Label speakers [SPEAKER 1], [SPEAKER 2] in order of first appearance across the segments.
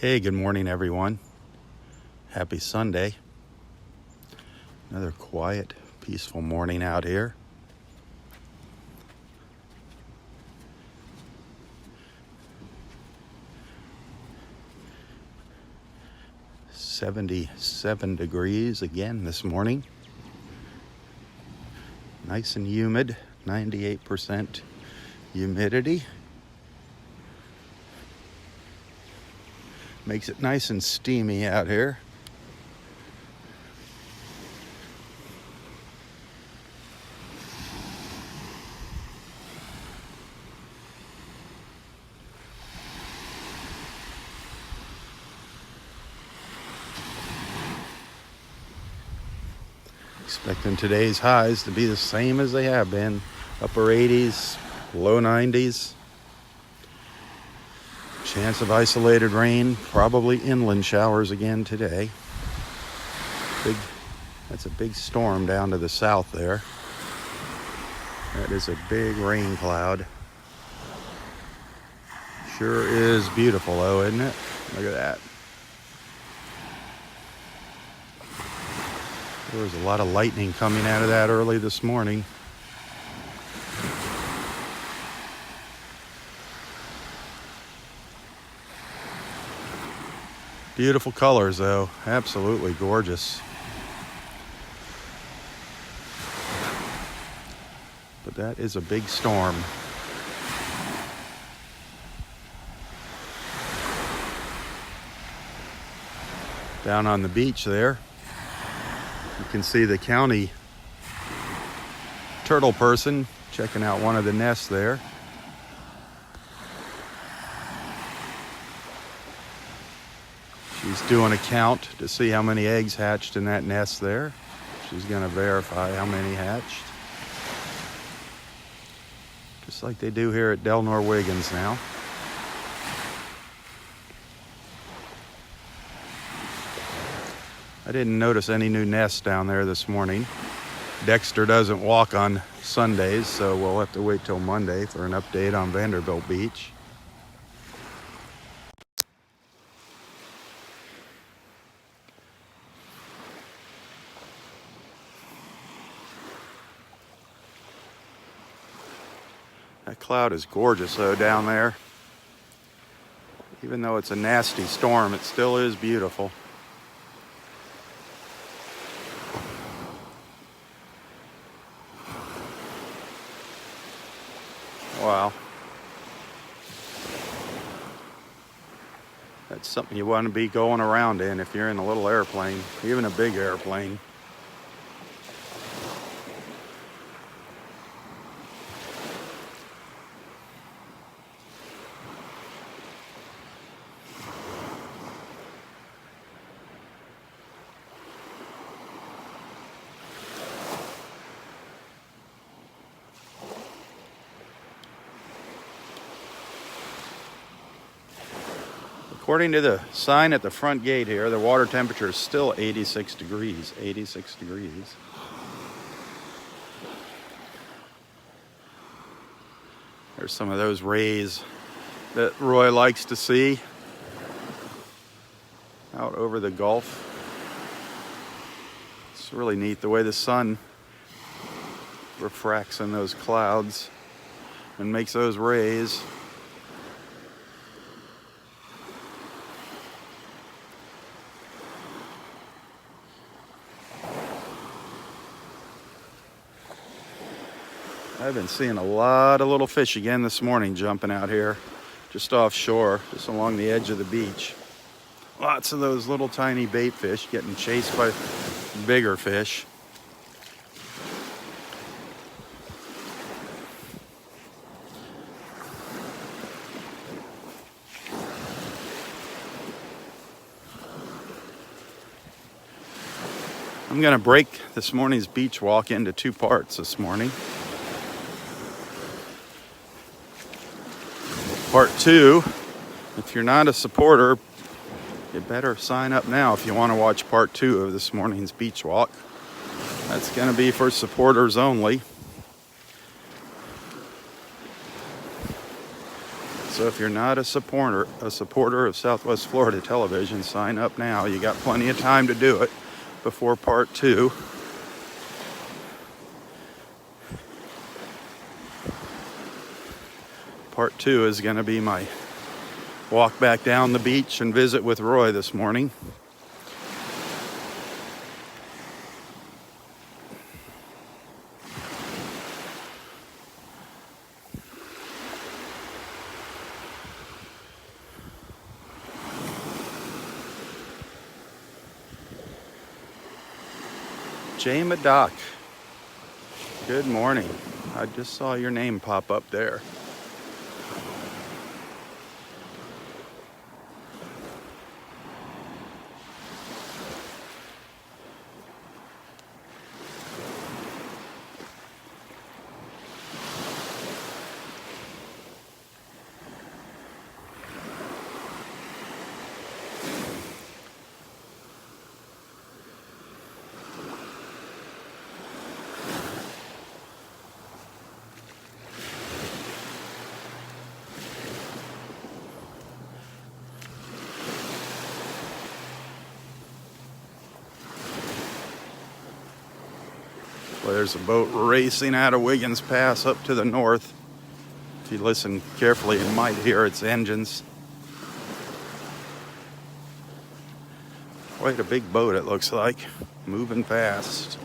[SPEAKER 1] Hey, good morning, everyone. Happy Sunday. Another quiet, peaceful morning out here. "77 degrees again this morning. Nice and humid, 98% humidity. Makes it nice and steamy out here. Expecting today's highs to be the same as they have been. Upper 80s, low 90s. Chance of isolated rain, probably inland showers again today. That's a big storm down to the south there. That is a big rain cloud. Sure is beautiful though, isn't it? Look at that. There was a lot of lightning coming out of that early this morning. Beautiful colors though, absolutely gorgeous. But that is a big storm. Down on the beach there, you can see the county turtle person checking out one of the nests there. She's doing a count to see how many eggs hatched in that nest there. She's going to verify how many hatched. Just like they do here at Del Norwegians now. I didn't notice any new nests down there this morning. Dexter doesn't walk on Sundays, so we'll have to wait till Monday for an update on Vanderbilt Beach. That cloud is gorgeous though down there. Even though it's a nasty storm, it still is beautiful. Wow. That's something you want to be going around in if you're in a little airplane, even a big airplane. According to the sign at the front gate here, the water temperature is still 86 degrees. 86 degrees. There's some of those rays that Roy likes to see out over the Gulf. It's really neat the way the sun refracts in those clouds and makes those rays. I've been seeing a lot of little fish again this morning jumping out here, just offshore, just along the edge of the beach. Lots of those little tiny bait fish getting chased by bigger fish. I'm going to break this morning's beach walk into two parts this morning. Part two, if you're not a supporter, you better sign up now if you want to watch part two of this morning's beach walk. That's going to be for supporters only. So if you're not a supporter of Southwest Florida Television, sign up now. You got plenty of time to do it before part 2. Part 2 is going to be my walk back down the beach and visit with Roy this morning. Jay Madoc, good morning. I just saw your name pop up there. Well, there's a boat racing out of Wiggins Pass up to the north. If you listen carefully, you might hear its engines. Quite a big boat, it looks like, moving fast.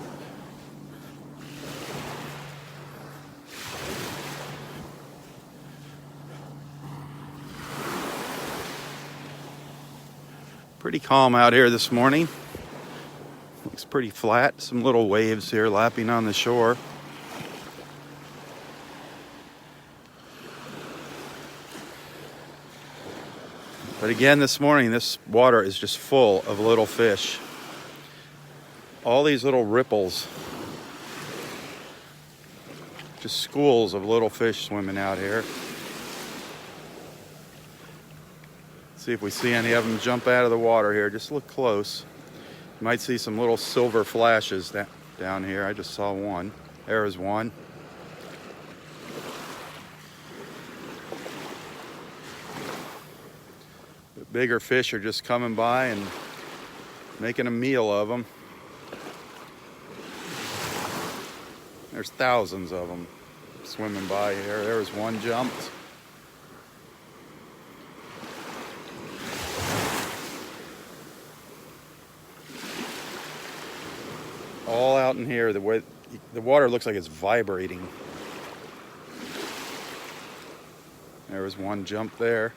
[SPEAKER 1] Pretty calm out here this morning. Looks pretty flat. Some little waves here lapping on the shore. But again, this morning, this water is just full of little fish. All these little ripples. Just schools of little fish swimming out here. See if we see any of them jump out of the water here. Just look close. You might see some little silver flashes down here. I just saw one. There is one. The bigger fish are just coming by and making a meal of them. There's thousands of them swimming by here. There's one jumped. All out in here, the way the water looks like it's vibrating. There was one jump there.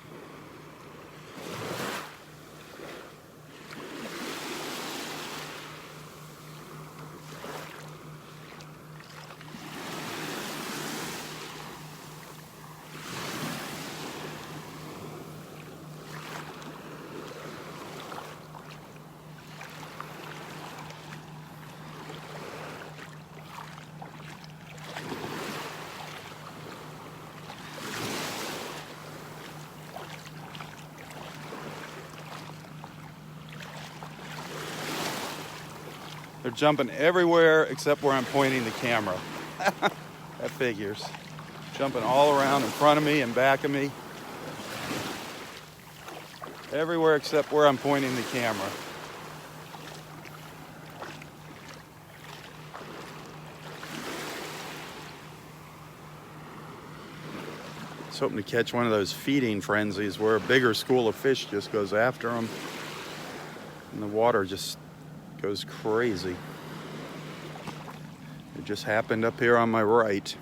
[SPEAKER 1] They're jumping everywhere except where I'm pointing the camera. That figures. Jumping all around in front of me and back of me. Everywhere except where I'm pointing the camera. I was hoping to catch one of those feeding frenzies where a bigger school of fish just goes after them. And the water just goes crazy. It just happened up here on my right.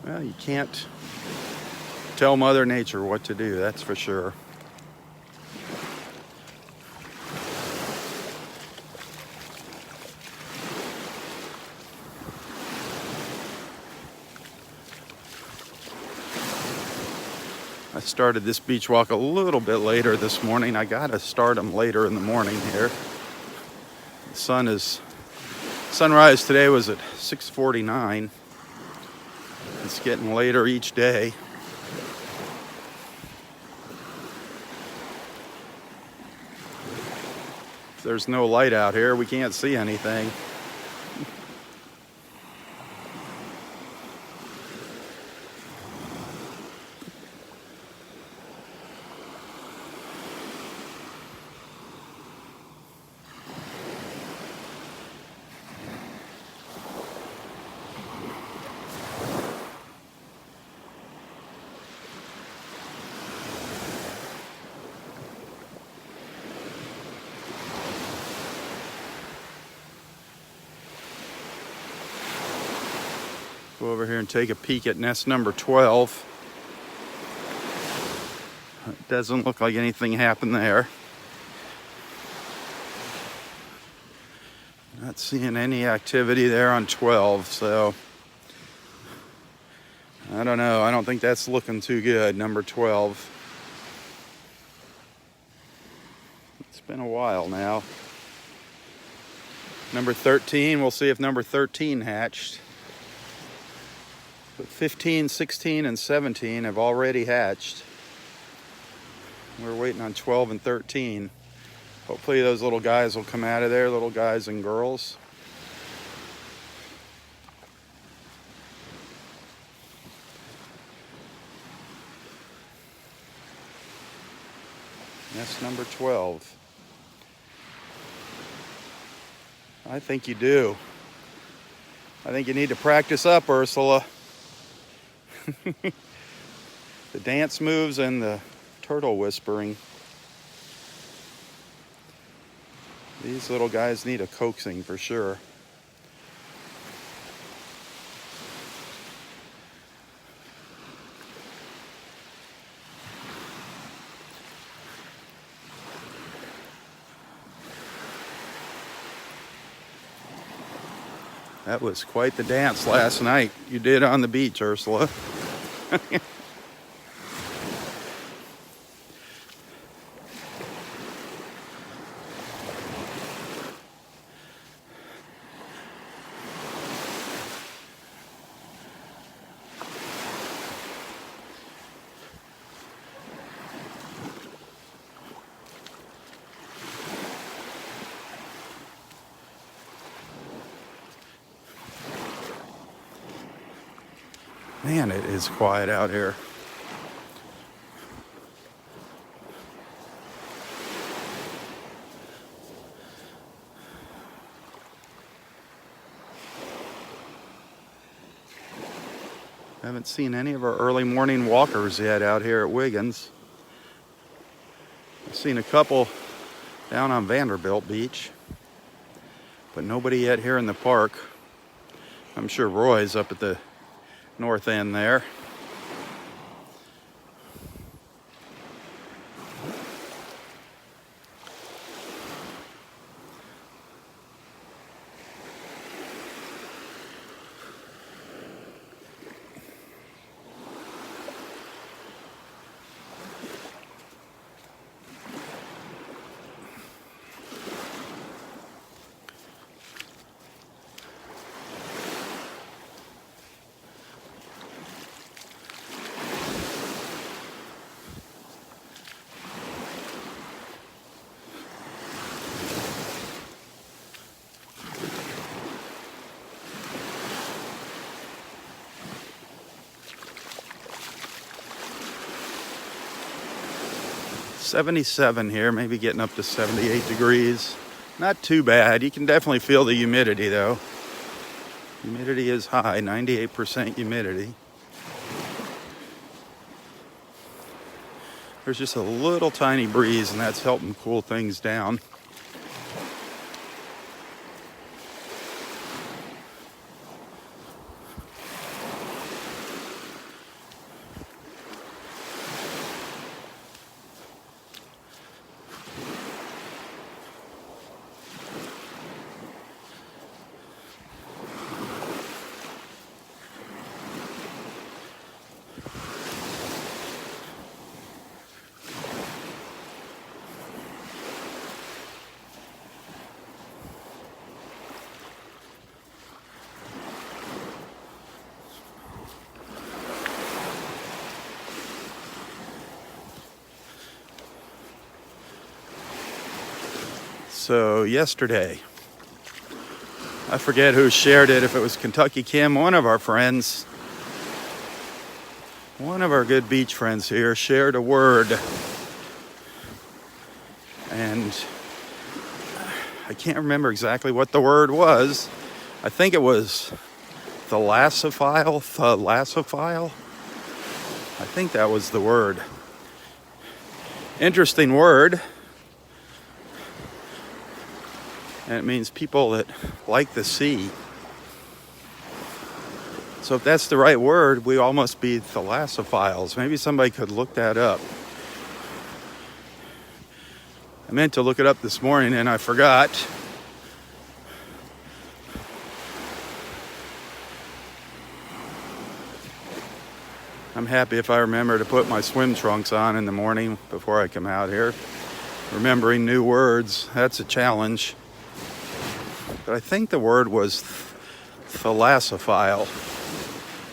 [SPEAKER 1] Well, you can't tell Mother Nature what to do, that's for sure. I started this beach walk a little bit later this morning. I gotta start them later in the morning here. The sunrise today was at 6:49. It's getting later each day. If there's no light out here, we can't see anything. Go over here and take a peek at nest number 12. It doesn't look like anything happened there. Not seeing any activity there on 12, so I don't know. I don't think that's looking too good, number 12. It's been a while now. Number 13, we'll see if number 13 hatched. But 15, 16, and 17 have already hatched. We're waiting on 12 and 13. Hopefully those little guys will come out of there, little guys and girls. Nest number 12. I think you do. I think you need to practice up, Ursula. The dance moves and the turtle whispering. These little guys need a coaxing for sure. That was quite the dance last night you did on the beach, Ursula. Man, it is quiet out here. Haven't seen any of our early morning walkers yet out here at Wiggins. I've seen a couple down on Vanderbilt Beach, but nobody yet here in the park. I'm sure Roy's up at the north end there. .77 here, maybe getting up to 78 degrees. Not too bad. You can definitely feel the humidity though. Humidity is high, 98% humidity. There's just a little tiny breeze and that's helping cool things down. So yesterday, I forget who shared it, if it was Kentucky Kim, one of our friends, one of our good beach friends here, shared a word. And I can't remember exactly what the word was. I think it was thalassophile. I think that was the word. Interesting word. And it means people that like the sea. So if that's the right word, we all must be thalassophiles. Maybe somebody could look that up. I meant to look it up this morning and I forgot. I'm happy if I remember to put my swim trunks on in the morning before I come out here. Remembering new words, that's a challenge. But I think the word was thalassophile.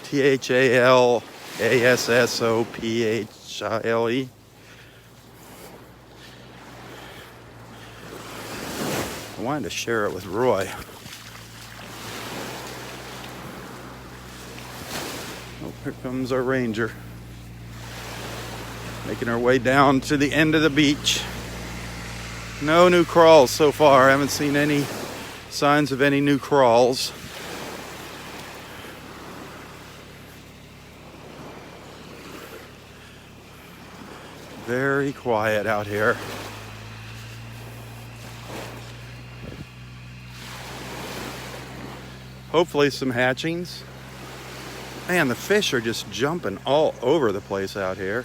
[SPEAKER 1] Thalassophile. I wanted to share it with Roy. Oh, here comes our ranger. Making our way down to the end of the beach. No new crawls so far. I haven't seen any signs of any new crawls. Very quiet out here. Hopefully some hatchings. Man, the fish are just jumping all over the place out here.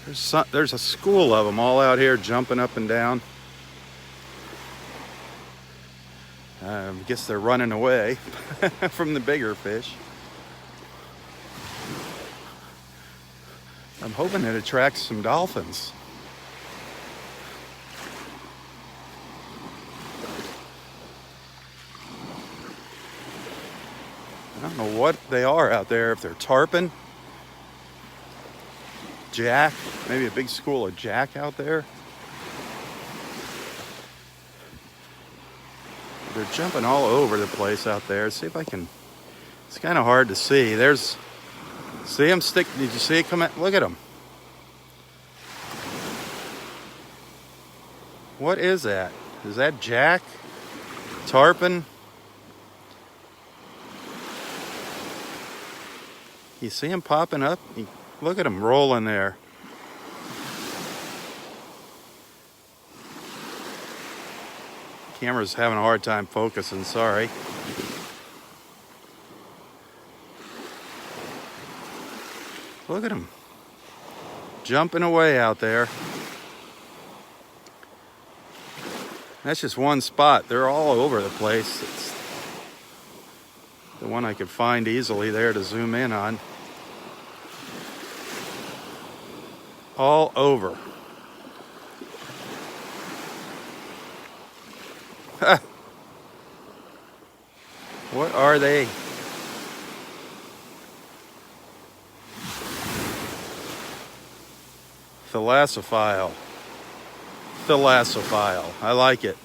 [SPEAKER 1] There's a school of them all out here jumping up and down. I guess they're running away from the bigger fish. I'm hoping it attracts some dolphins. I don't know what they are out there, if they're tarpon, jack, maybe a big school of jack out there. They're jumping all over the place out there. See if I can, it's kind of hard to see. See them stick, did you see it come out? Look at them. What is that? Is that jack? Tarpon? You see them popping up? Look at them rolling there. Camera's having a hard time focusing, sorry. Look at them. Jumping away out there. That's just one spot. They're all over the place. It's the one I could find easily there to zoom in on. All over. What are they? Thalassophile. I like it.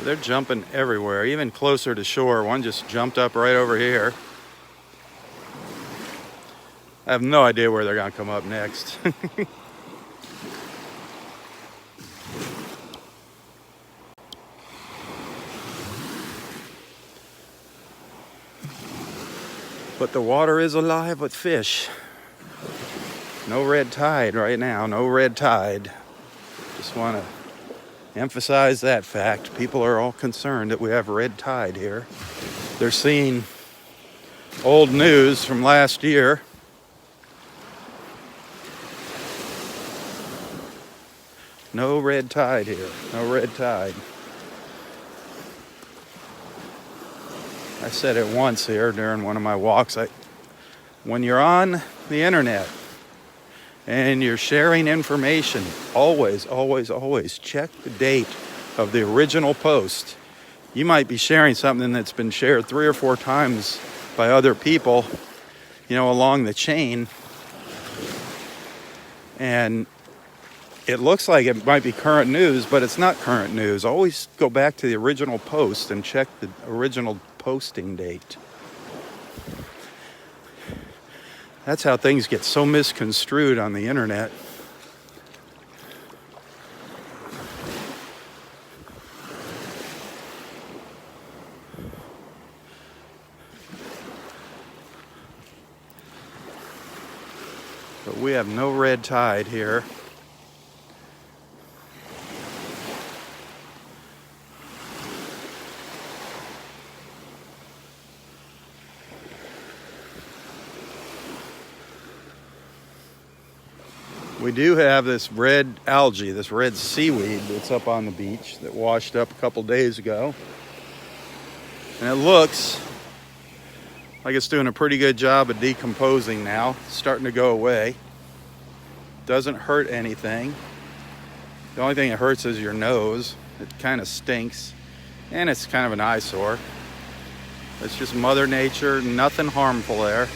[SPEAKER 1] They're jumping everywhere, even closer to shore. One just jumped up right over here. I have no idea where they're going to come up next. But the water is alive with fish. No red tide right now, no red tide. Just want to emphasize that fact. People are all concerned that we have red tide here. They're seeing old news from last year. No red tide here, no red tide. I said it once here during one of my walks. When you're on the internet and you're sharing information, always check the date of the original post. you might be sharing something that's been shared 3 or 4 times by other people, along the chain. And it looks like it might be current news, but it's not current news. Always go back to the original post and check the original posting date. That's how things get so misconstrued on the internet. But we have no red tide here. We do have this red algae, this red seaweed that's up on the beach that washed up a couple days ago. And it looks like it's doing a pretty good job of decomposing now. It's starting to go away. Doesn't hurt anything. The only thing it hurts is your nose. It kind of stinks. And it's kind of an eyesore. It's just Mother Nature, nothing harmful there.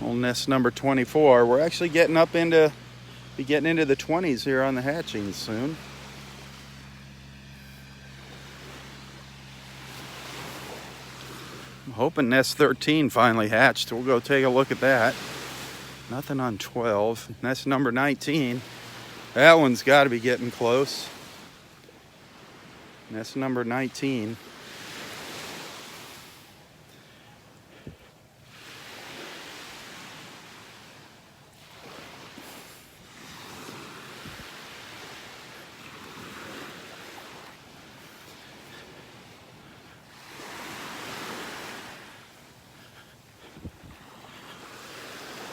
[SPEAKER 1] Old nest number 24. We're actually getting into the 20s here on the hatchings soon. I'm hoping nest 13 finally hatched. We'll go take a look at that. Nothing on 12. Nest number 19. That one's got to be getting close. Nest number 19.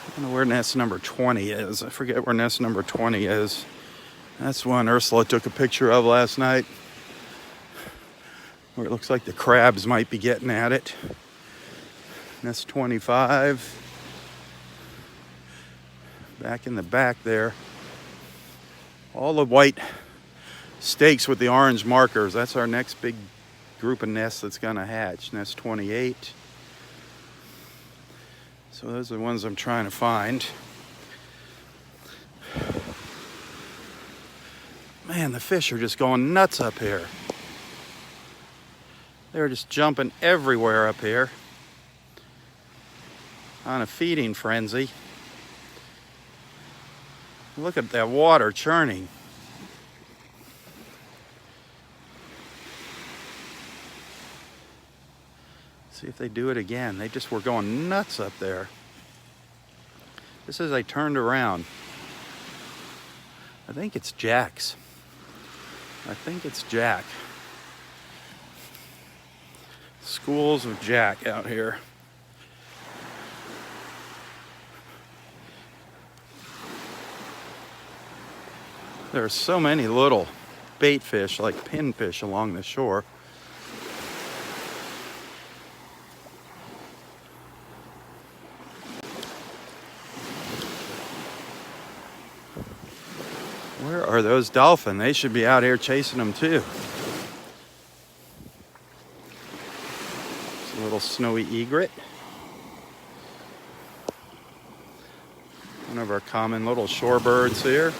[SPEAKER 1] I don't know where nest number 20 is. I forget where nest number 20 is. That's one Ursula took a picture of last night, where it looks like the crabs might be getting at it. Nest 25. Back in the back there. All the white stakes with the orange markers. That's our next big group of nests that's going to hatch. Nest 28. So those are the ones I'm trying to find. Man, the fish are just going nuts up here. They're just jumping everywhere up here on a feeding frenzy. Look at that water churning. See if they do it again. They just were going nuts up there. This is they turned around. I think it's Jack's. I think it's Jack. Schools of Jack out here. There are so many little bait fish like pinfish along the shore. Where are those dolphins? They should be out here chasing them too. It's a little snowy egret. One of our common little shorebirds here.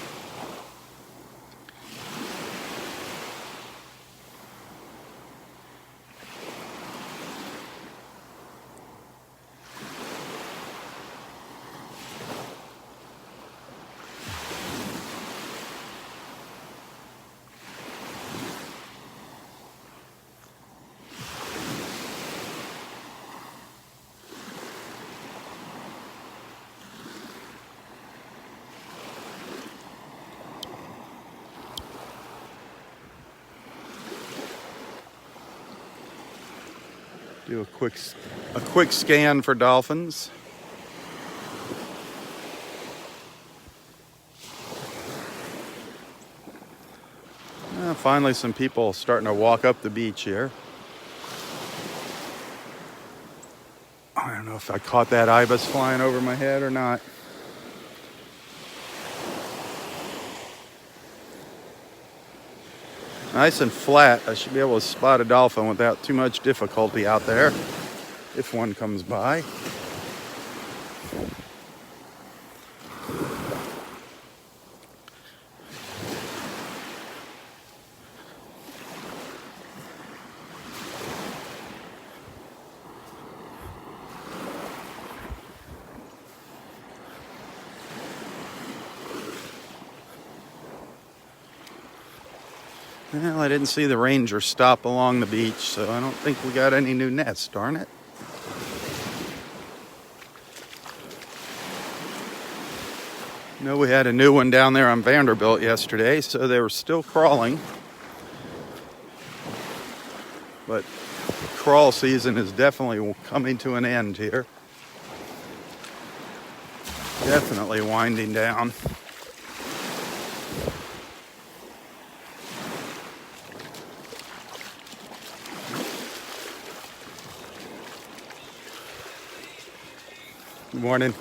[SPEAKER 1] Do a quick scan for dolphins. Finally, some people starting to walk up the beach here. I don't know if I caught that ibis flying over my head or not. Nice and flat. I should be able to spot a dolphin without too much difficulty out there, if one comes by. Well, I didn't see the ranger stop along the beach, so I don't think we got any new nests, darn it. No, we had a new one down there on Vanderbilt yesterday, so they were still crawling. But crawl season is definitely coming to an end here. Definitely winding down. Good morning.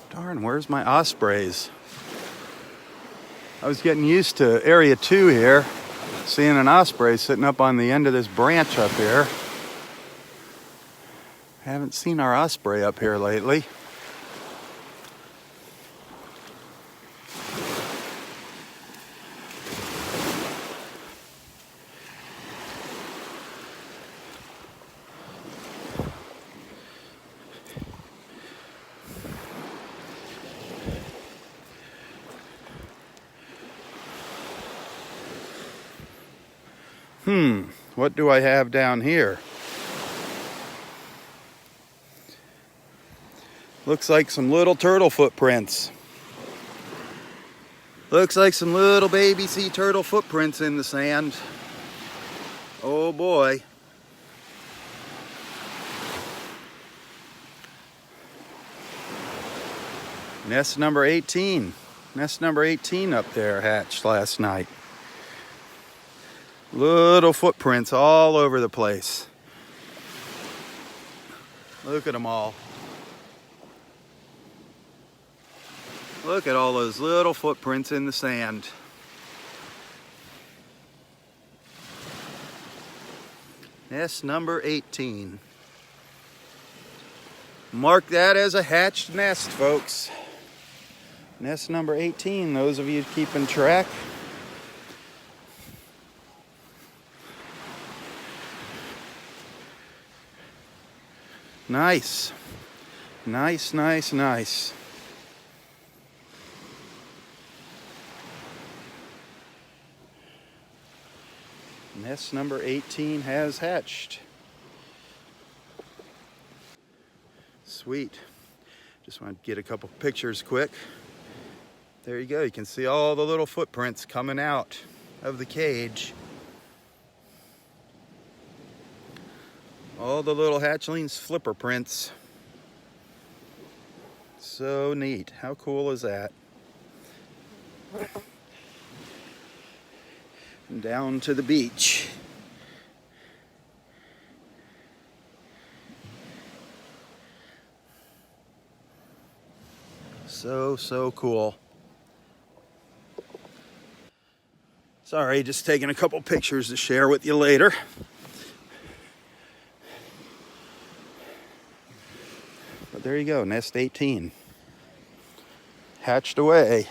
[SPEAKER 1] Darn, where's my ospreys? I was getting used to area 2 here, seeing an osprey sitting up on the end of this branch up here. Haven't seen our osprey up here lately. What do I have down here? Looks like some little turtle footprints. Looks like some little baby sea turtle footprints in the sand. Oh boy. Nest number 18. Nest number 18 up there hatched last night. Little footprints all over the place. Look at them all. Look at all those little footprints in the sand. Nest number 18. Mark that as a hatched nest, folks. Nest number 18, those of you keeping track. Nice. Nice, nice, nice. Nest number 18 has hatched. Sweet. Just want to get a couple pictures quick. There you go. You can see all the little footprints coming out of the cage. All the little hatchlings' flipper prints. So neat. How cool is that? And down to the beach. So cool. Sorry, just taking a couple pictures to share with you later. But there you go, nest 18. Hatched away.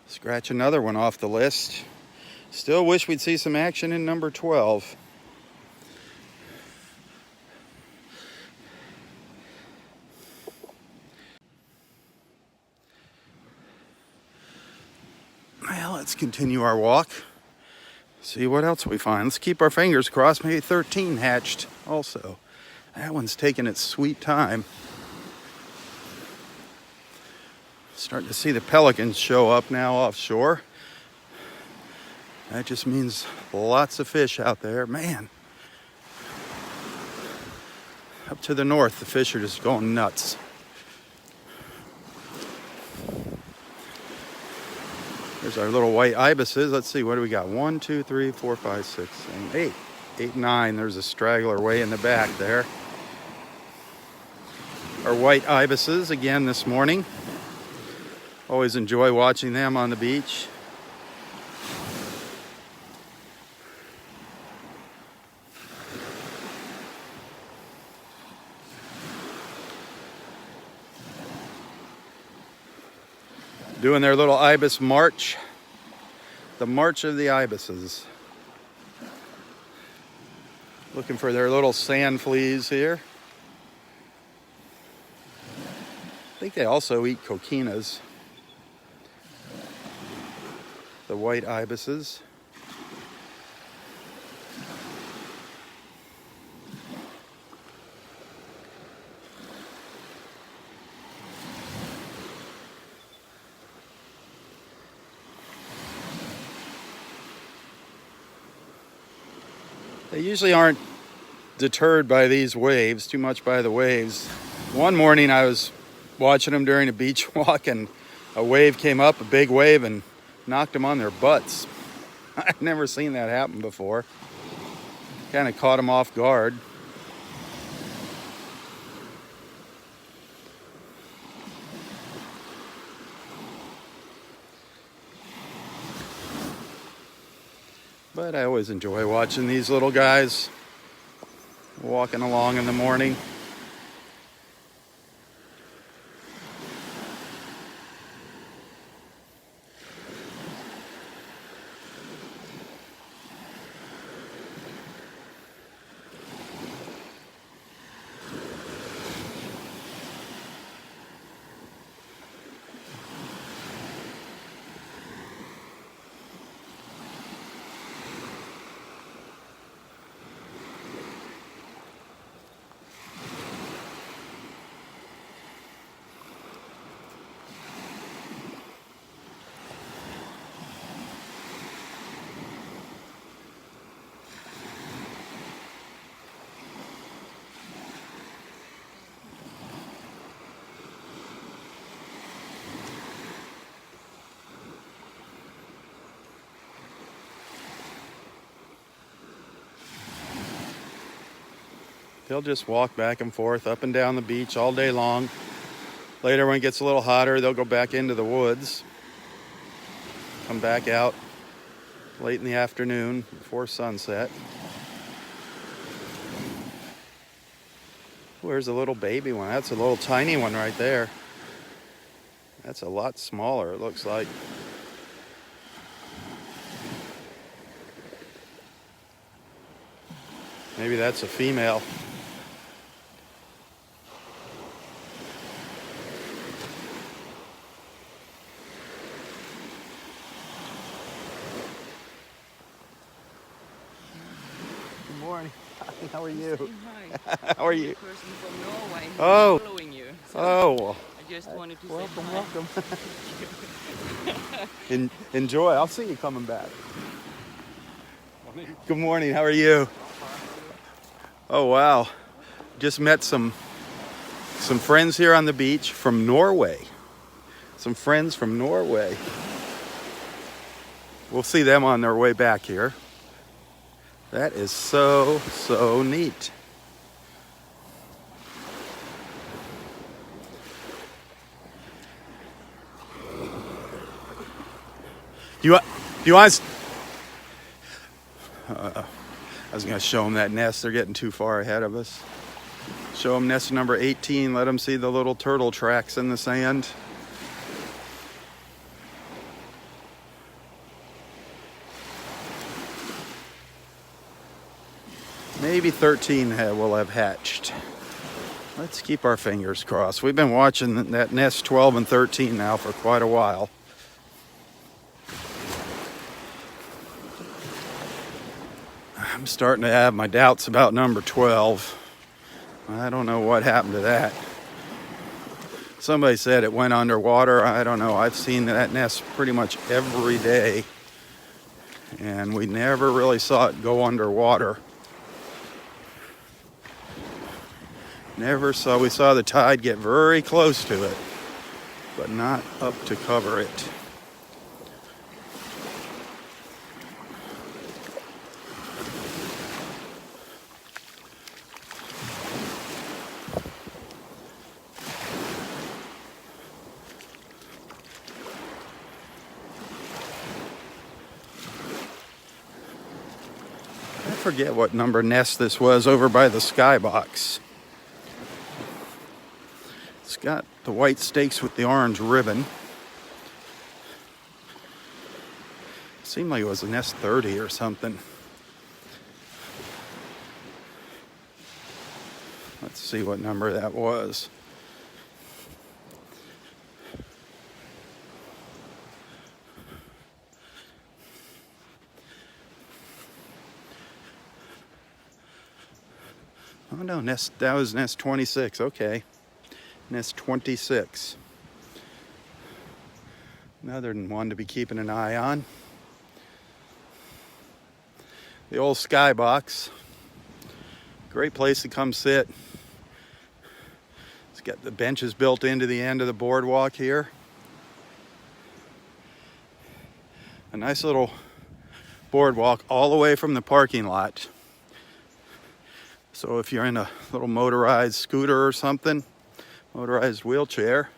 [SPEAKER 1] Scratch another one off the list. Still wish we'd see some action in number 12. Let's continue our walk. See what else we find. Let's keep our fingers crossed. Maybe 13 hatched also. That one's taking its sweet time. Starting to see the pelicans show up now offshore. That just means lots of fish out there. Man. Up to the north, the fish are just going nuts. There's our little white ibises. Let's see, what do we got? 1, 2, 3, 4, 5, 6, 7, 8. 8, 9. There's a straggler way in the back there. Our white ibises again this morning. Always enjoy watching them on the beach. Doing their little ibis march. The march of the ibises. Looking for their little sand fleas here. I think they also eat coquinas. The white ibises. They usually aren't deterred by these waves, too much by the waves. One morning I was watching them during a beach walk and a wave came up, a big wave, and knocked them on their butts. I've never seen that happen before. Kind of caught them off guard. But I always enjoy watching these little guys walking along in the morning. They'll just walk back and forth up and down the beach all day long. Later, when it gets a little hotter, they'll go back into the woods. Come back out late in the afternoon before sunset. Where's a little baby one? That's a little tiny one right there. That's a lot smaller, it looks like. Maybe that's a female. Good morning. How are you?
[SPEAKER 2] Hi.
[SPEAKER 1] How are you?
[SPEAKER 2] Person from Norway who's
[SPEAKER 1] Oh.
[SPEAKER 2] following you. So
[SPEAKER 1] Oh,
[SPEAKER 2] I just wanted to
[SPEAKER 1] welcome,
[SPEAKER 2] say hi.
[SPEAKER 1] welcome. Enjoy. I'll see you coming back. Good morning. How are you? Oh, wow. Just met some friends here on the beach from Norway. Some friends from Norway. We'll see them on their way back here. That is so neat. Do you want? I was going to show them that nest. They're getting too far ahead of us. Show them nest number 18. Let them see the little turtle tracks in the sand. Maybe 13 will have hatched. Let's keep our fingers crossed. We've been watching that nest 12 and 13 now for quite a while. starting to have my doubts about number 12. I don't know what happened to that. Somebody said it went underwater. I don't know. I've seen that nest pretty much every day, and we never really saw it go underwater. Never saw. We saw the tide get very close to it, but not up to cover it. I forget what number nest this was over by the skybox. It's got the white stakes with the orange ribbon. Seemed like it was a nest 30 or something. Let's see what number that was. Oh no, that was nest 26. Okay. Nest 26. Another one to be keeping an eye on. The old skybox. Great place to come sit. It's got the benches built into the end of the boardwalk here. A nice little boardwalk all the way from the parking lot. So if you're in a little motorized scooter or something, motorized wheelchair,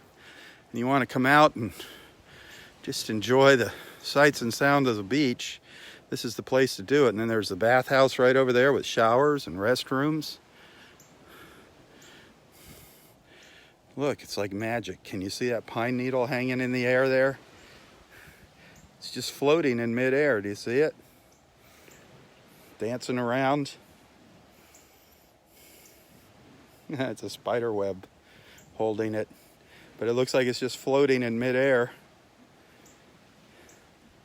[SPEAKER 1] and you want to come out and just enjoy the sights and sound of the beach, this is the place to do it. And then there's the bathhouse right over there with showers and restrooms. Look, it's like magic. Can you see that pine needle hanging in the air there? It's just floating in midair. Do you see it? Dancing around. It's a spider web holding it, but it looks like it's just floating in midair.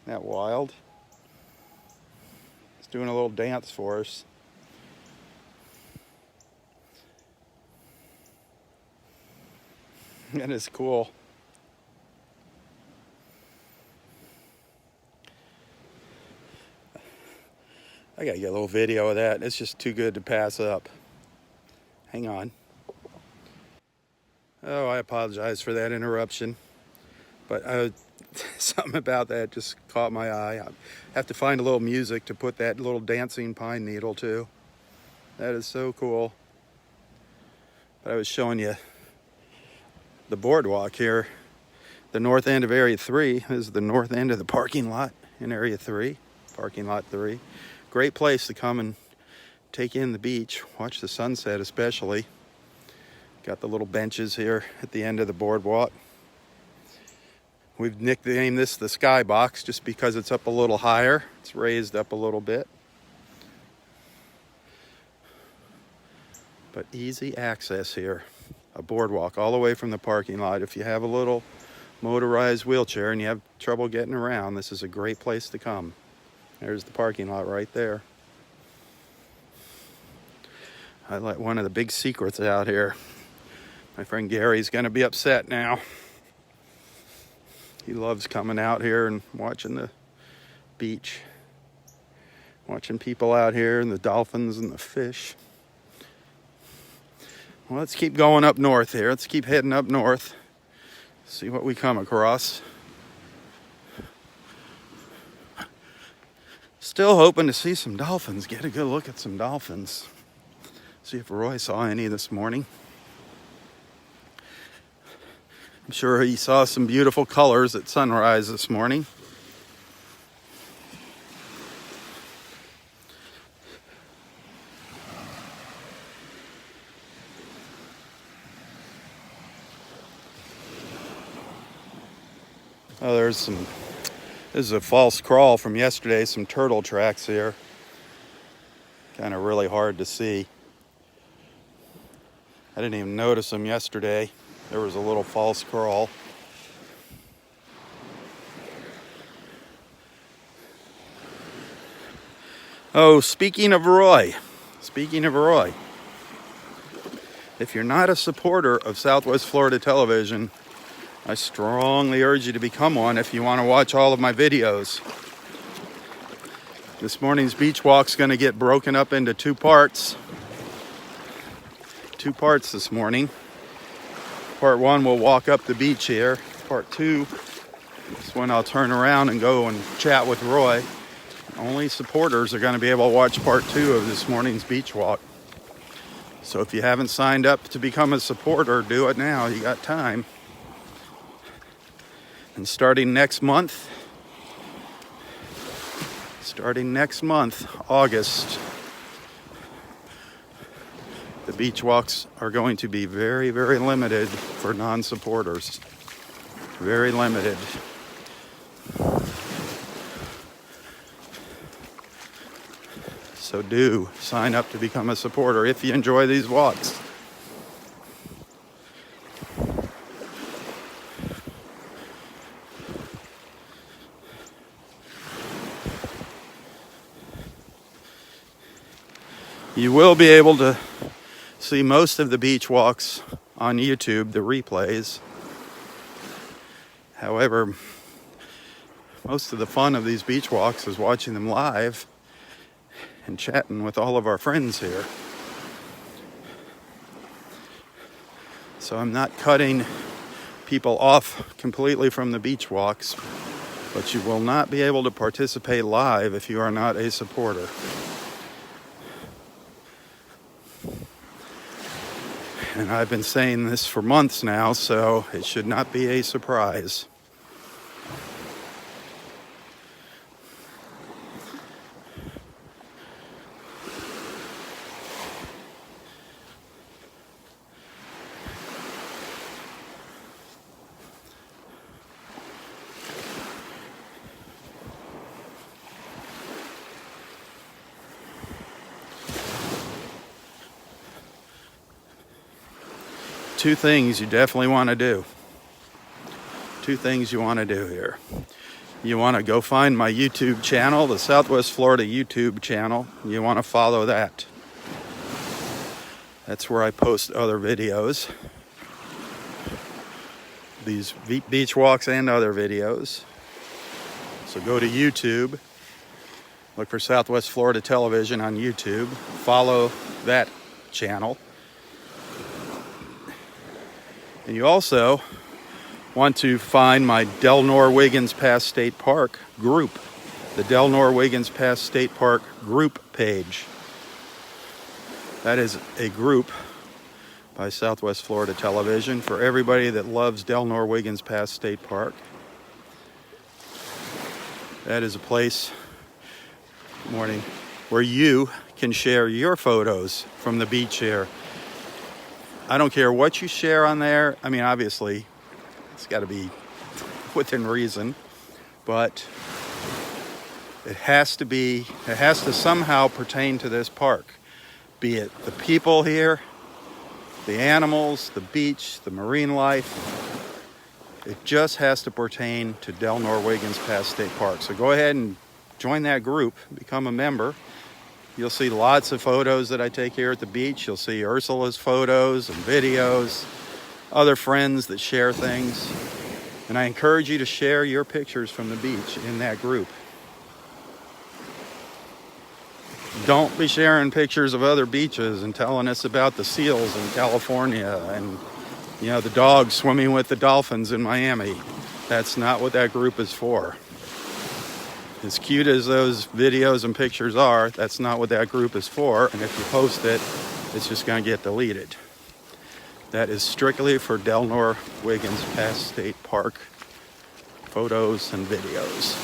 [SPEAKER 1] Isn't that wild? It's doing a little dance for us. That is cool. I gotta get a little video of that. It's just too good to pass up. Hang on. Oh, I apologize for that interruption, but something about that just caught my eye. I have to find a little music to put that little dancing pine needle to. That is so cool. But I was showing you the boardwalk here. The north end of Area 3 is the north end of the parking lot in Area 3, parking lot 3. Great place to come and take in the beach, watch the sunset especially. Got the little benches here at the end of the boardwalk. We've nicknamed this the skybox just because it's up a little higher. It's raised up a little bit. But easy access here. A boardwalk all the way from the parking lot. If you have a little motorized wheelchair and you have trouble getting around, this is a great place to come. There's the parking lot right there. I let one of the big secrets out here. My friend Gary's gonna be upset now. He loves coming out here and watching the beach. Watching people out here and the dolphins and the fish. Well, let's keep going up north here. Let's keep heading up north. See what we come across. Still hoping to see some dolphins. Get a good look at some dolphins. See if Roy saw any this morning. I'm sure he saw some beautiful colors at sunrise this morning. Oh, this is a false crawl from yesterday, some turtle tracks here. Kind of really hard to see. I didn't even notice them yesterday. There was a little false crawl. Oh, speaking of Roy, if you're not a supporter of Southwest Florida Television, I strongly urge you to become one if you want to watch all of my videos. This morning's beach walk's going to get broken up into two parts. Two parts this morning. Part one, we'll walk up the beach here. Part two is when I'll turn around and go and chat with Roy. Only supporters are going to be able to watch part two of this morning's beach walk. So if you haven't signed up to become a supporter, do it now. You got time. And starting next month, August, the beach walks are going to be very, very limited for non-supporters. Very limited. So do sign up to become a supporter if you enjoy these walks. You will be able to see most of the beach walks on YouTube, the replays. However, most of the fun of these beach walks is watching them live and chatting with all of our friends here. So I'm not cutting people off completely from the beach walks, but you will not be able to participate live if you are not a supporter. And I've been saying this for months now, so it should not be a surprise. Two things you definitely want to do. Two things you want to do here. You want to go find my YouTube channel, the Southwest Florida YouTube channel. You want to follow that. That's where I post other videos. These beach walks and other videos. So go to YouTube. Look for Southwest Florida Television on YouTube. Follow that channel. And you also want to find my Del Nor Wiggins Pass State Park group, the Del Nor Wiggins Pass State Park group page. That is a group by Southwest Florida Television for everybody that loves Del Nor Wiggins Pass State Park. That is a place, morning, where you can share your photos from the beach here. I don't care what you share on there. I mean, obviously, it's got to be within reason, but it has to somehow pertain to this park. Be it the people here, the animals, the beach, the marine life. It just has to pertain to Del Nor Wiggins Pass State Park. So go ahead and join that group, become a member. You'll see lots of photos that I take here at the beach. You'll see Ursula's photos and videos, other friends that share things. And I encourage you to share your pictures from the beach in that group. Don't be sharing pictures of other beaches and telling us about the seals in California and, the dogs swimming with the dolphins in Miami. That's not what that group is for. As cute as those videos and pictures are, that's not what that group is for. And if you post it, it's just going to get deleted. That is strictly for Del Nor Wiggins Pass State Park photos and videos.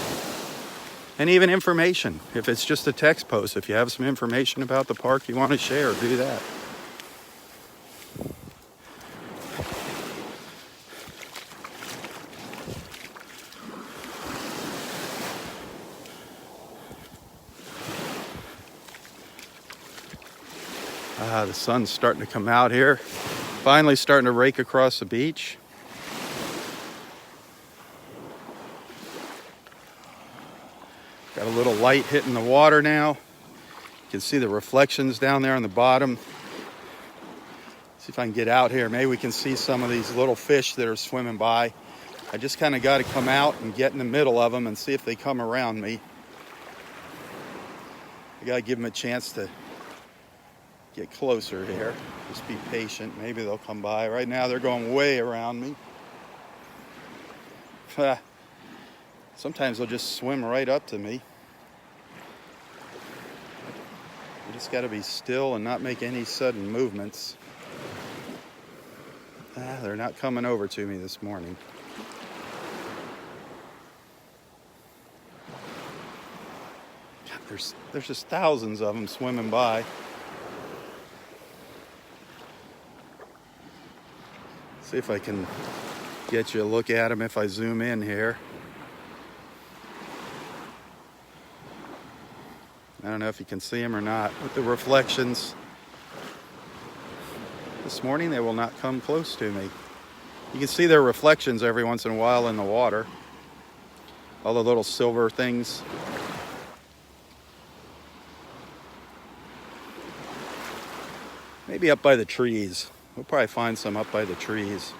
[SPEAKER 1] And even information. If it's just a text post, if you have some information about the park you want to share, do that. The sun's starting to come out here. Finally starting to rake across the beach. Got a little light hitting the water now. can see the reflections down there on the bottom. See if I can get out here. Maybe we can see some of these little fish that are swimming by. I just kind of got to come out and get in the middle of them and see if they come around me. I got to give them a chance to get closer here. Just be patient. Maybe they'll come by. Right now they're going way around me. Sometimes they'll just swim right up to me. You just got to be still and not make any sudden movements. They're not coming over to me this morning. There's just thousands of them swimming by. See if I can get you a look at them if I zoom in here. I don't know if you can see them or not with the reflections. This morning they will not come close to me. You can see their reflections every once in a while in the water. All the little silver things. Maybe up by the trees. We'll probably find some up by the trees.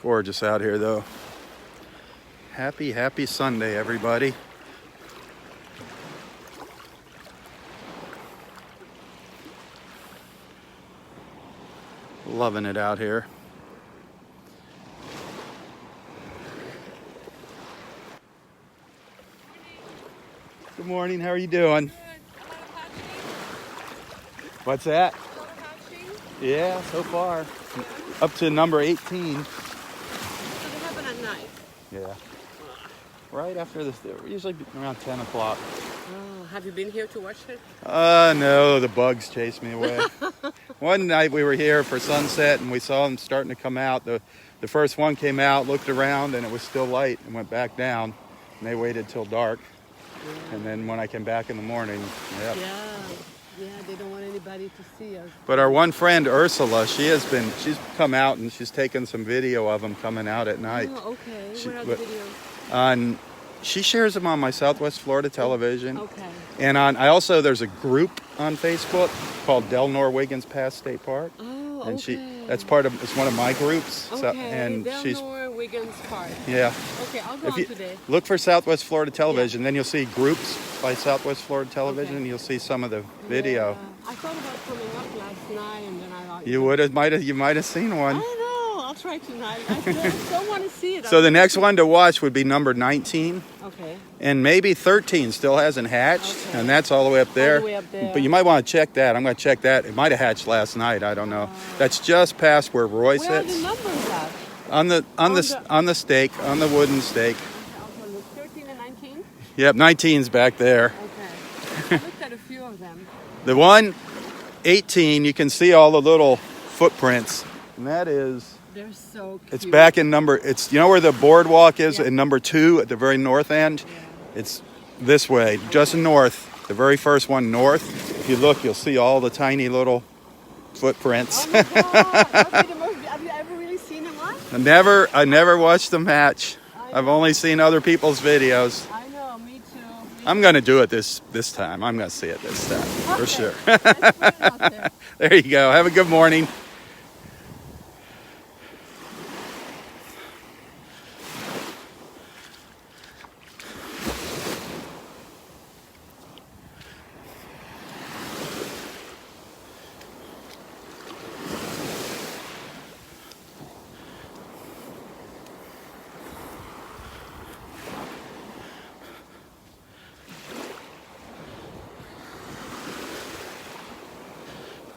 [SPEAKER 1] Gorgeous out here though. Happy Sunday, everybody. Loving it out here. Good morning, how are you doing?
[SPEAKER 2] Good. A lot of hatching.
[SPEAKER 1] What's that?
[SPEAKER 2] A lot of hatching.
[SPEAKER 1] Yeah, so far. Up to number 18.
[SPEAKER 2] So they happen at night.
[SPEAKER 1] Yeah. Right after this, usually around 10 o'clock.
[SPEAKER 2] Oh, have you been here to watch it?
[SPEAKER 1] No, the bugs chased me away. One night we were here for sunset and we saw them starting to come out. The first one came out, looked around, and it was still light and went back down. And they waited till dark.
[SPEAKER 2] Yeah.
[SPEAKER 1] And then when I came back in the morning, yep.
[SPEAKER 2] Yeah, they don't want anybody to see us.
[SPEAKER 1] But our one friend, Ursula, she's come out and she's taken some video of them coming out at night.
[SPEAKER 2] Oh, okay.
[SPEAKER 1] She-
[SPEAKER 2] Where are the
[SPEAKER 1] but-
[SPEAKER 2] videos?
[SPEAKER 1] She shares them on my Southwest Florida television.
[SPEAKER 2] Okay.
[SPEAKER 1] And there's a group on Facebook called Del Nor-Wiggins Pass State Park.
[SPEAKER 2] Oh, okay.
[SPEAKER 1] And it's one of my groups.
[SPEAKER 2] Okay.
[SPEAKER 1] And she's,
[SPEAKER 2] Wiggins Park.
[SPEAKER 1] yeah.
[SPEAKER 2] Okay, I'll go
[SPEAKER 1] If
[SPEAKER 2] on
[SPEAKER 1] you
[SPEAKER 2] today.
[SPEAKER 1] look for Southwest Florida Television, then you'll see groups by Southwest Florida Television,
[SPEAKER 2] Okay.
[SPEAKER 1] and you'll see some of the video.
[SPEAKER 2] Yeah. I thought about coming up last night, and then I thought
[SPEAKER 1] You might have seen
[SPEAKER 2] I
[SPEAKER 1] one.
[SPEAKER 2] don't know. I'll try tonight. I still want to see it.
[SPEAKER 1] So the next one to watch would be number 19,
[SPEAKER 2] Okay.
[SPEAKER 1] and maybe 13 still hasn't hatched,
[SPEAKER 2] Okay.
[SPEAKER 1] and that's all the way up there.
[SPEAKER 2] All the way up there.
[SPEAKER 1] But you might want to check that. I'm going to check that. It might have hatched last night. I don't know. That's just past where Roy
[SPEAKER 2] Where are the
[SPEAKER 1] sits.
[SPEAKER 2] numbers at?
[SPEAKER 1] On the stake, on the wooden stake.
[SPEAKER 2] Also, look, 13 and 19?
[SPEAKER 1] Yep, 19's back there.
[SPEAKER 2] Okay. I looked at a few of them.
[SPEAKER 1] The one, 18, you can see all the little footprints. And that is,
[SPEAKER 2] They're so cute.
[SPEAKER 1] it's back in you know where the boardwalk is
[SPEAKER 2] Yeah.
[SPEAKER 1] in number 2 at the very north end?
[SPEAKER 2] Yeah.
[SPEAKER 1] It's this way, just north, the very first one north. If you look, you'll see all the tiny little footprints.
[SPEAKER 2] Oh my God. Have you ever really seen them live?
[SPEAKER 1] I never watched them hatch. I've only seen other people's videos.
[SPEAKER 2] I know, me too.
[SPEAKER 1] I'm going to do it this time. I'm going to see it this time, for
[SPEAKER 2] Okay.
[SPEAKER 1] sure.
[SPEAKER 2] Let's put it out there.
[SPEAKER 1] There you go. Have a good morning.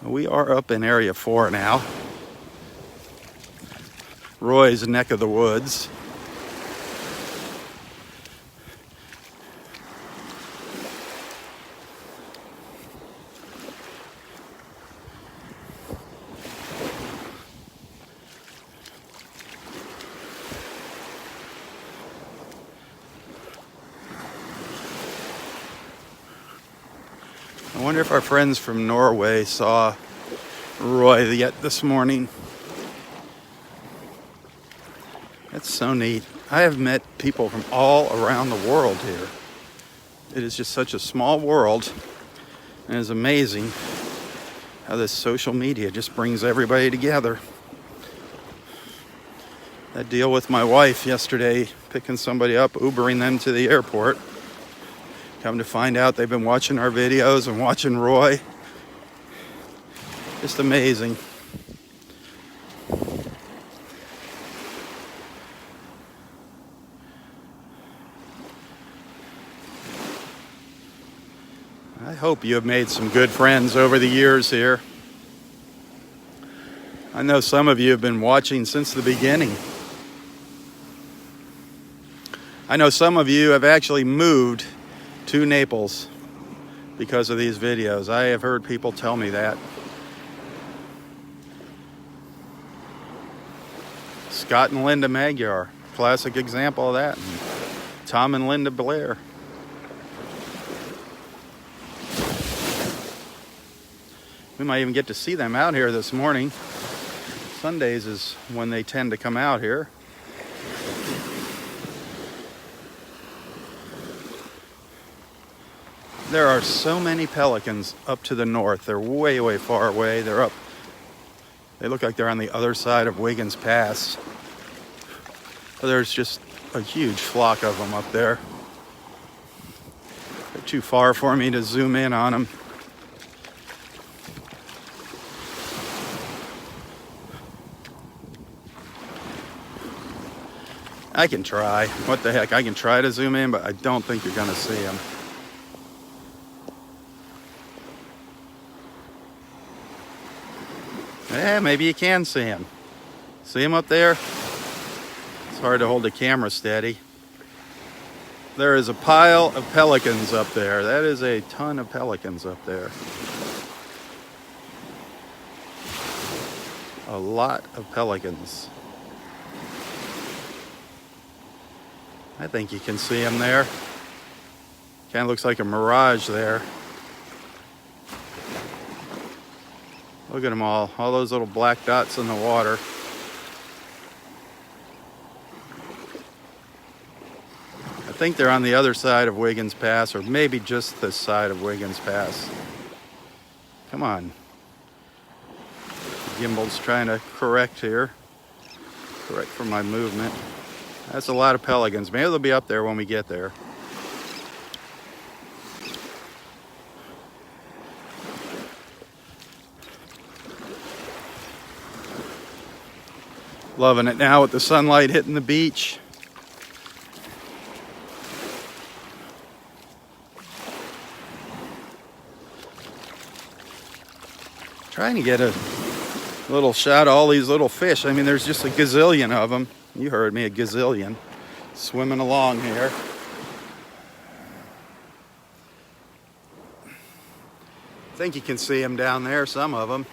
[SPEAKER 1] We are up in Area 4 now. Roy's neck of the woods. I wonder if our friends from Norway saw Roy yet this morning. so neat. I have met people from all around the world here. It is just such a small world, and it's amazing how this social media just brings everybody together. That deal with my wife yesterday, picking somebody up, Ubering them to the airport. Come to find out they've been watching our videos and watching Roy. Just amazing. I hope you have made some good friends over the years here. I know some of you have been watching since the beginning. I know some of you have actually moved to Naples because of these videos. I have heard people tell me that. Scott and Linda Magyar, classic example of that. And Tom and Linda Blair. We might even get to see them out here this morning. Sundays is when they tend to come out here. There are so many pelicans up to the north. They're way, way far away. They're up. They look like they're on the other side of Wiggins Pass. But there's just a huge flock of them up there. They're too far for me to zoom in on them. I can try. What the heck? I can try to zoom in, but I don't think you're going to see them. Yeah, maybe you can see them. See them up there? It's hard to hold the camera steady. There is a pile of pelicans up there. That is a ton of pelicans up there. A lot of pelicans. I think you can see them there. Kind of looks like a mirage there. Look at them all those little black dots in the water. I think they're on the other side of Wiggins Pass, or maybe just this side of Wiggins Pass. Come on. The gimbal's trying to correct here. Correct for my movement. That's a lot of pelicans. Maybe they'll be up there when we get there. Loving it now with the sunlight hitting the beach. Trying to get a little shot of all these little fish. I mean, there's just a gazillion of them. You heard me, a gazillion. Swimming along here. I think you can see them down there, some of them.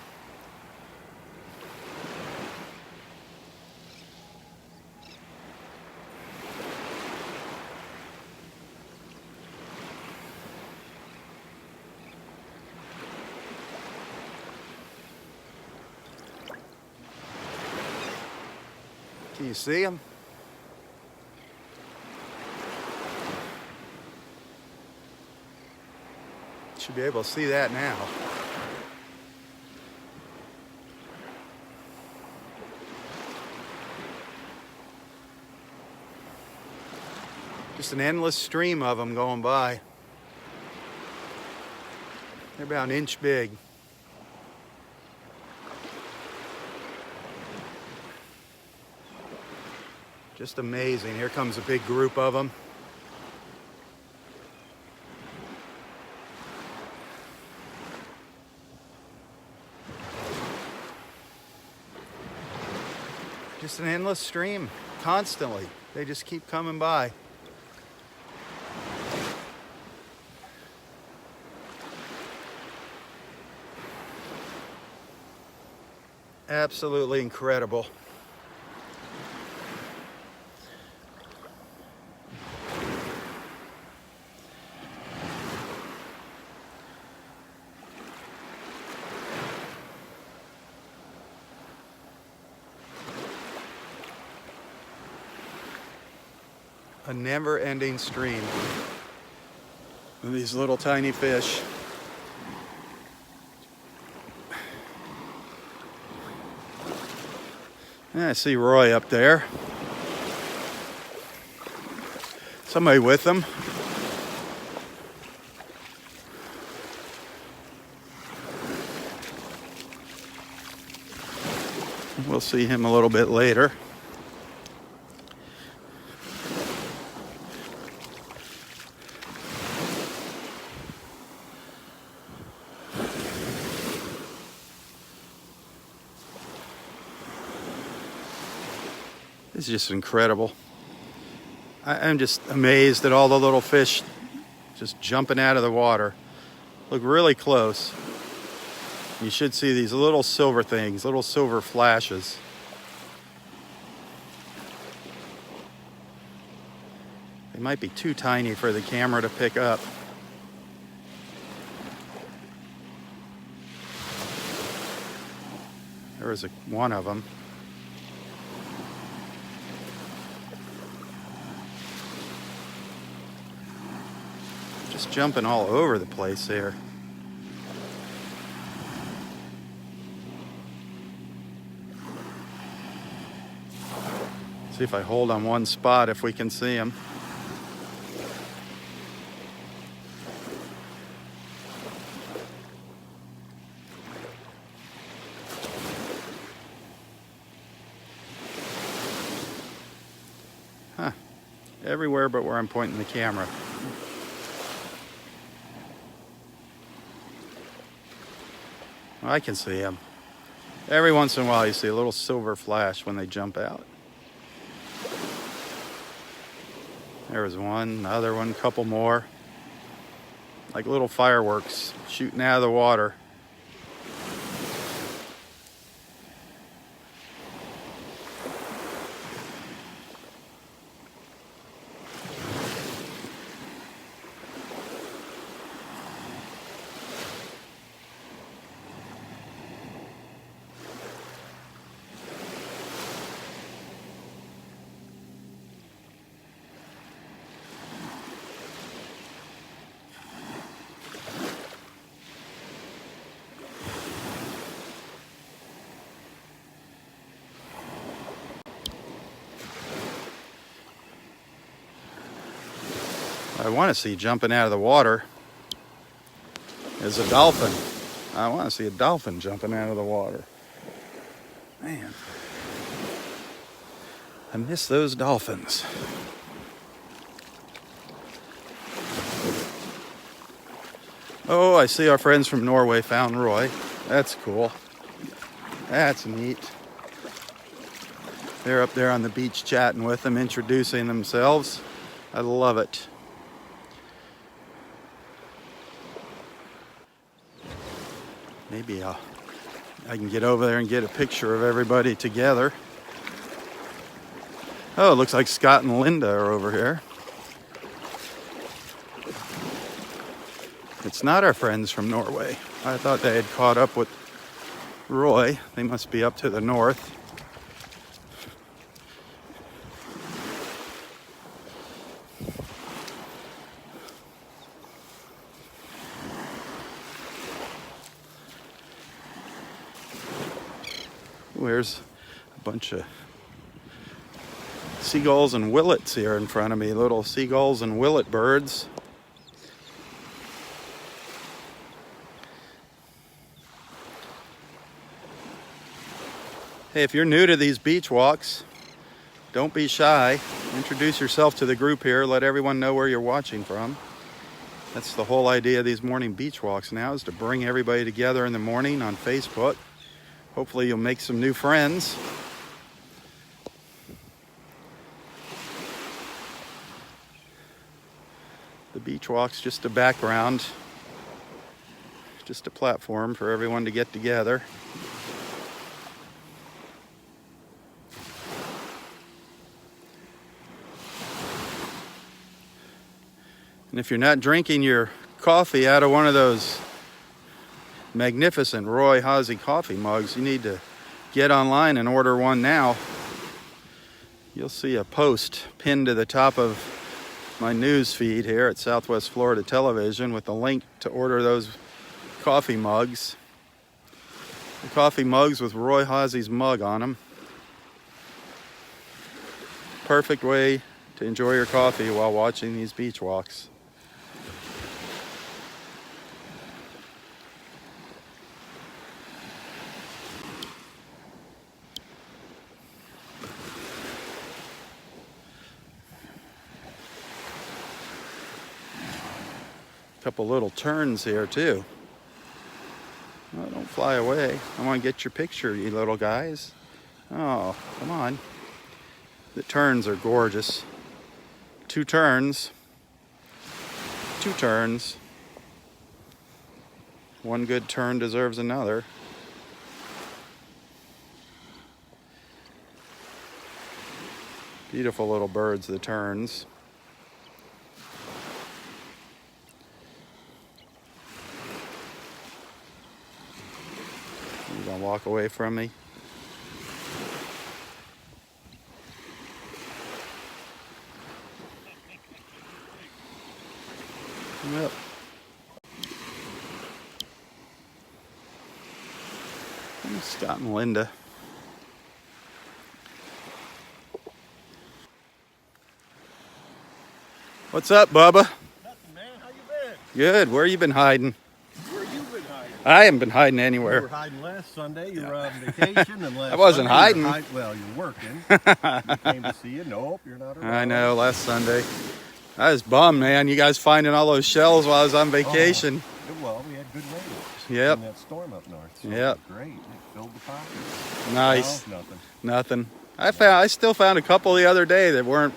[SPEAKER 1] Can you see them? Should be able to see that now. Just an endless stream of them going by. They're about an inch big. Just amazing. Here comes a big group of them. Just an endless stream, constantly. They just keep coming by. Absolutely incredible. A never-ending stream of these little tiny fish. Yeah, I see Roy up there. Somebody with him. We'll see him a little bit later. It's just incredible. I'm just amazed at all the little fish just jumping out of the water. Look really close. You should see these little silver things, little silver flashes. They might be too tiny for the camera to pick up. There was one of them. Just jumping all over the place there. See if I hold on one spot if we can see him. Huh. Everywhere but where I'm pointing the camera. I can see them. Every once in a while you see a little silver flash when they jump out. There was one, another one, couple more. Like little fireworks shooting out of the water. I want to see jumping out of the water is a dolphin. I want to see a dolphin jumping out of the water. Man, I miss those dolphins. Oh, I see our friends from Norway found Roy. That's cool. That's neat. They're up there on the beach chatting with them, introducing themselves. I love it. Maybe I can get over there and get a picture of everybody together. Oh, it looks like Scott and Linda are over here. It's not our friends from Norway. I thought they had caught up with Roy. They must be up to the north. There's a bunch of seagulls and willets here in front of me, little seagulls and willet birds. Hey, if you're new to these beach walks, don't be shy. Introduce yourself to the group here. Let everyone know where you're watching from. That's the whole idea of these morning beach walks now, is to bring everybody together in the morning on Facebook. Hopefully you'll make some new friends. The beach walk's just a background, just a platform for everyone to get together. And if you're not drinking your coffee out of one of those magnificent Roy Hazy coffee mugs, you need to get online and order one now. You'll see a post pinned to the top of my news feed here at Southwest Florida Television with a link to order those coffee mugs. The coffee mugs with Roy Haasey's mug on them. Perfect way to enjoy your coffee while watching these beach walks. Couple little turns here too. Oh, don't fly away. I want to get your picture, you little guys. Oh, come on. The turns are gorgeous. Two turns. Two turns. One good turn deserves another. Beautiful little birds, the terns. You gonna walk away from me? Yep. Scott and Linda. What's up, Bubba?
[SPEAKER 3] Nothing, man. How you been?
[SPEAKER 1] Good. Where you been hiding?
[SPEAKER 3] Where you been hiding?
[SPEAKER 1] I haven't been hiding
[SPEAKER 3] You
[SPEAKER 1] anywhere.
[SPEAKER 3] were hiding last Sunday. You were on vacation, and last
[SPEAKER 1] I wasn't
[SPEAKER 3] Sunday you were
[SPEAKER 1] hiding.
[SPEAKER 3] well, you're working. We came to see you. Nope, you're not around.
[SPEAKER 1] I know. Last Sunday, I was bummed, man. You guys finding all those shells while I was on vacation.
[SPEAKER 3] Well, we had good rain.
[SPEAKER 1] Yep.
[SPEAKER 3] In that storm up north. So
[SPEAKER 1] Yep.
[SPEAKER 3] It was great. It filled the pockets.
[SPEAKER 1] Nice.
[SPEAKER 3] No, nothing.
[SPEAKER 1] Nothing. I still found a couple the other day that weren't.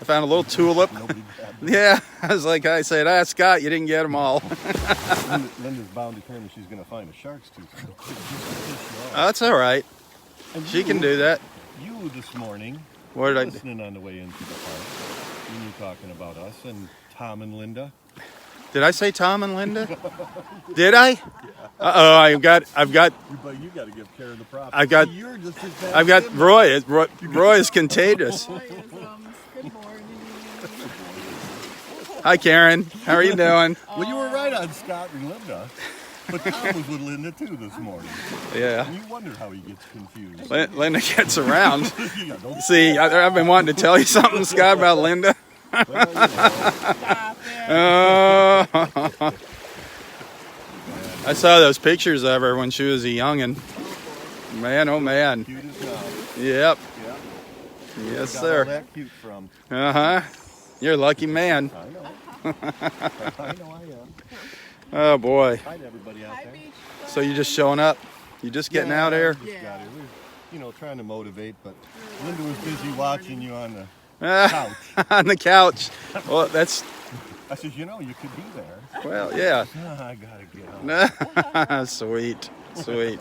[SPEAKER 1] I found a little tulip.
[SPEAKER 3] Nobody grabbed them.
[SPEAKER 1] Yeah, I was like, I said, Scott, you didn't get them all.
[SPEAKER 3] Linda's bound determined she's going to find a shark's tooth.
[SPEAKER 1] That's all right.
[SPEAKER 3] And
[SPEAKER 1] She can do that.
[SPEAKER 3] You this morning,
[SPEAKER 1] What did I do?
[SPEAKER 3] listening on the way into the park, when you talking about us and Tom and Linda.
[SPEAKER 1] Did I say Tom and Linda? Did I? Uh-oh, I've got,
[SPEAKER 3] But you got to give Karen the props.
[SPEAKER 1] I've got-
[SPEAKER 3] You're just as bad
[SPEAKER 1] I've
[SPEAKER 3] as
[SPEAKER 1] got
[SPEAKER 3] him.
[SPEAKER 1] Roy. Roy is contagious.
[SPEAKER 2] Boy is, good morning.
[SPEAKER 1] Hi, Karen. How are you doing?
[SPEAKER 3] Well, you were right on Scott and Linda. But Tom was with Linda too this morning.
[SPEAKER 1] Yeah.
[SPEAKER 3] And you wondered how he gets confused.
[SPEAKER 1] Linda gets around.
[SPEAKER 3] Yeah, don't
[SPEAKER 1] See, I've been wanting to tell you something, Scott, about Linda.
[SPEAKER 2] Stop it.
[SPEAKER 1] Oh. I saw those pictures of her when she was a youngin'. Man, oh man.
[SPEAKER 3] cute as now.
[SPEAKER 1] Yep.
[SPEAKER 3] Yeah.
[SPEAKER 1] Yes,
[SPEAKER 3] Got all
[SPEAKER 1] sir.
[SPEAKER 3] that cute from.
[SPEAKER 1] Uh-huh. You're a lucky man.
[SPEAKER 3] I know. I know I am.
[SPEAKER 1] Oh, boy.
[SPEAKER 3] Hi to everybody out
[SPEAKER 2] Hi,
[SPEAKER 3] there.
[SPEAKER 2] beach.
[SPEAKER 1] So you just showing up? You just getting out here?
[SPEAKER 3] Just
[SPEAKER 2] Yeah.
[SPEAKER 3] got here. We're, trying to motivate, but Linda was busy watching you on the
[SPEAKER 1] Ah,
[SPEAKER 3] couch.
[SPEAKER 1] on the couch. Well, that's,
[SPEAKER 3] I said, you could be there.
[SPEAKER 1] well, yeah.
[SPEAKER 3] I gotta get out.
[SPEAKER 1] Sweet. Sweet.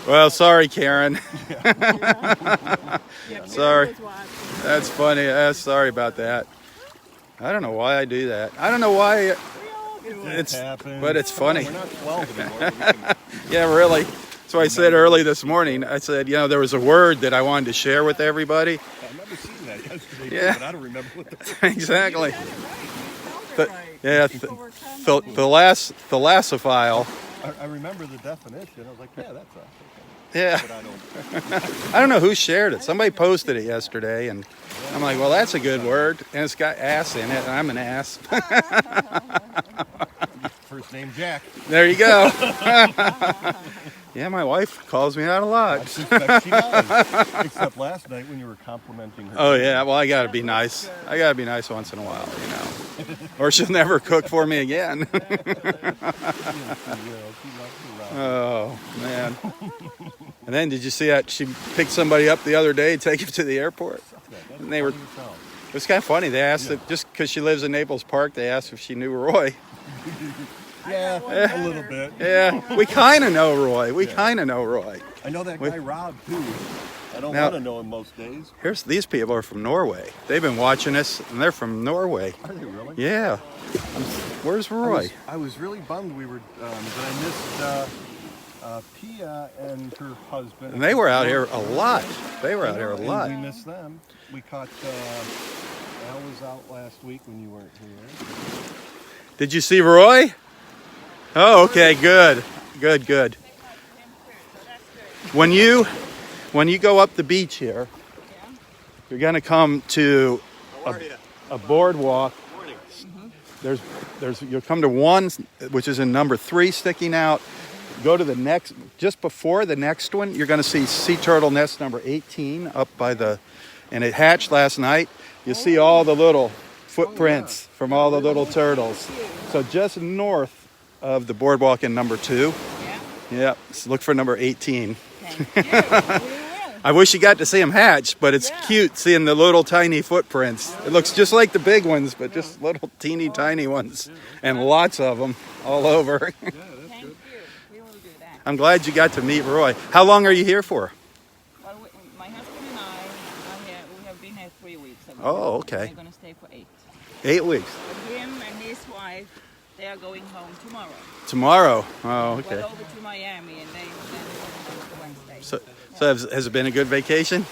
[SPEAKER 1] Well, sorry, Karen.
[SPEAKER 2] Yeah,
[SPEAKER 1] Sorry.
[SPEAKER 2] Karen was watching.
[SPEAKER 1] That's funny. Sorry about that. I don't know why I do that. I don't know why.
[SPEAKER 2] We all do it.
[SPEAKER 1] It's,
[SPEAKER 3] happens.
[SPEAKER 1] but it's funny.
[SPEAKER 3] We're not 12 anymore. We can-
[SPEAKER 1] Yeah, really. That's why I said early this morning. I said, there was a word that I wanted to share with everybody.
[SPEAKER 3] I remember seeing that yesterday,
[SPEAKER 1] Yeah.
[SPEAKER 3] too, but I don't remember what the
[SPEAKER 1] Exactly.
[SPEAKER 2] You got it right. You
[SPEAKER 1] The-
[SPEAKER 2] spelled it right.
[SPEAKER 1] yeah,
[SPEAKER 2] People
[SPEAKER 1] the-
[SPEAKER 2] were
[SPEAKER 1] The
[SPEAKER 2] commenting.
[SPEAKER 1] thalassophile.
[SPEAKER 3] I remember the definition. I was like, yeah, that's us.
[SPEAKER 1] Yeah.
[SPEAKER 3] But I don't.
[SPEAKER 1] I don't know who shared it. Somebody posted it yesterday, and I'm like, well, that's a good word. And it's got ass in it, and I'm an ass.
[SPEAKER 3] First name Jack.
[SPEAKER 1] There you go. Yeah, my wife calls me out a
[SPEAKER 3] I
[SPEAKER 1] lot.
[SPEAKER 3] suspect she does. Except last night when you were complimenting her.
[SPEAKER 1] Oh, yeah. Well, I got to be nice. I got to be nice once in a while, Or she'll never cook for me again.
[SPEAKER 3] She will. She loves to rock.
[SPEAKER 1] Oh, man. And then did you see that she picked somebody up the other day, take him to the airport? And they were, it was kind of funny. They asked, if, just because she lives in Naples Park, they asked if she knew Roy.
[SPEAKER 3] Yeah, a little bit.
[SPEAKER 1] Yeah, we kind of know Roy. We kind of know Roy.
[SPEAKER 3] I know that guy Robb too. I don't
[SPEAKER 1] Now-
[SPEAKER 3] want to know him most days.
[SPEAKER 1] These people are from Norway. They've been watching us, and they're from Norway.
[SPEAKER 3] Are they really?
[SPEAKER 1] Yeah. Where's Roy?
[SPEAKER 3] I was really bummed we were that I missed Pia and her husband.
[SPEAKER 1] And they were out here a lot. They were out here a
[SPEAKER 3] And
[SPEAKER 1] lot.
[SPEAKER 3] we missed them. We caught Al was out last week when you weren't here.
[SPEAKER 1] Did you see Roy? Oh, okay, good. Good, good. When you go up the beach here, you're gonna come to a boardwalk. You'll come to one, which is in number 3 sticking out. Go to the next, just before the next one, you're going to see sea turtle nest number 18 up by and it hatched last night. You see all the little footprints from all the little turtles. So just north of the boardwalk in number 2. Yeah. So look for number 18.
[SPEAKER 2] Thank you.
[SPEAKER 1] I wish you got to see them hatch, but it's cute seeing the little tiny footprints. It looks just like the big ones, but just little teeny tiny ones, and lots of them all over.
[SPEAKER 2] Thank you. We will do that.
[SPEAKER 1] I'm glad you got to meet Roy. How long are you here for?
[SPEAKER 2] Well, my husband and we have been here 3 weeks.
[SPEAKER 1] Oh, okay.
[SPEAKER 2] We're going to stay for 8.
[SPEAKER 1] 8 weeks.
[SPEAKER 2] But him and his wife, they are going home tomorrow.
[SPEAKER 1] Tomorrow? Oh, okay.
[SPEAKER 2] Well, over to Miami, and then Wednesday.
[SPEAKER 1] So has it been a good vacation?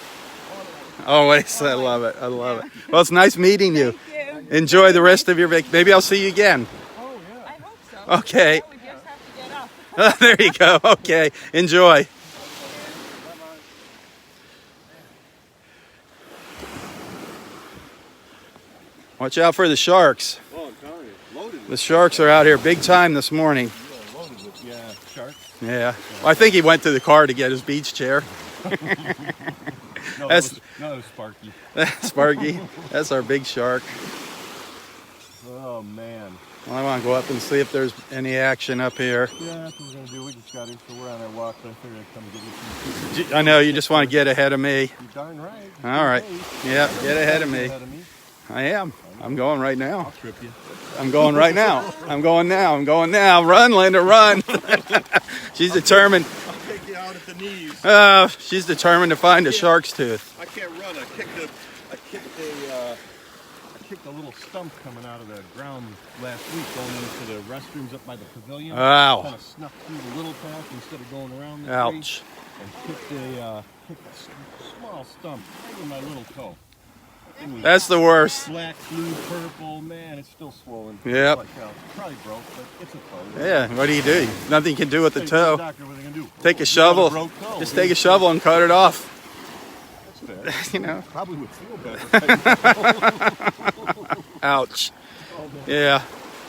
[SPEAKER 2] Always.
[SPEAKER 1] Always. I love it. I love it. Well, it's nice meeting you.
[SPEAKER 2] Thank you.
[SPEAKER 1] Enjoy the rest of your vacation. Maybe I'll see you again.
[SPEAKER 3] Oh, yeah.
[SPEAKER 2] I hope so.
[SPEAKER 1] Okay.
[SPEAKER 2] Well, we just have to get up.
[SPEAKER 1] There you go. Okay. Enjoy. Watch out for the sharks.
[SPEAKER 3] Oh, I'm telling you, loaded
[SPEAKER 1] The sharks are out here big time this morning.
[SPEAKER 3] loaded with sharks.
[SPEAKER 1] Yeah. Well, I think he went to the car to get his beach chair.
[SPEAKER 3] No,
[SPEAKER 1] That's-
[SPEAKER 3] that was Sparky.
[SPEAKER 1] Sparky. That's our big shark.
[SPEAKER 3] Oh man.
[SPEAKER 1] Well, I want to go up and see if there's any action up here.
[SPEAKER 3] Yeah, that's what we're gonna do. We just got in, so we're on our walk. But I figured I'd come give you some.
[SPEAKER 1] I know you just want to get ahead of me.
[SPEAKER 3] You're darn right.
[SPEAKER 1] All right.
[SPEAKER 3] Hey,
[SPEAKER 1] Yeah, get ahead of me.
[SPEAKER 3] ahead of me.
[SPEAKER 1] I am. I'm going right now.
[SPEAKER 3] I'll trip you.
[SPEAKER 1] I'm going right now. I'm going now. I'm going now. Run, Linda, run. She's determined.
[SPEAKER 3] I'll take you out at the knees.
[SPEAKER 1] She's determined to find a shark's tooth.
[SPEAKER 3] I can't run. I kicked a little stump coming out of the ground last week going into the restrooms up by the pavilion.
[SPEAKER 1] Ow.
[SPEAKER 3] Kind of snuck through the little path instead of going around the tree.
[SPEAKER 1] Ouch.
[SPEAKER 3] And kicked a small stump right in my little toe. It was
[SPEAKER 1] That's the worst.
[SPEAKER 3] black, blue, purple. Man, it's still swollen.
[SPEAKER 1] Yep.
[SPEAKER 3] Like, probably broke, but it's a toe.
[SPEAKER 1] Yeah, what do? Nothing you can do with the
[SPEAKER 3] Hey,
[SPEAKER 1] toe.
[SPEAKER 3] Doctor, what are they gonna do?
[SPEAKER 1] Take a
[SPEAKER 3] You
[SPEAKER 1] shovel.
[SPEAKER 3] got broke toe.
[SPEAKER 1] Just take a shovel and cut it off.
[SPEAKER 3] That's fair.
[SPEAKER 1] You know.
[SPEAKER 3] Probably would feel better.
[SPEAKER 1] Ouch. Yeah.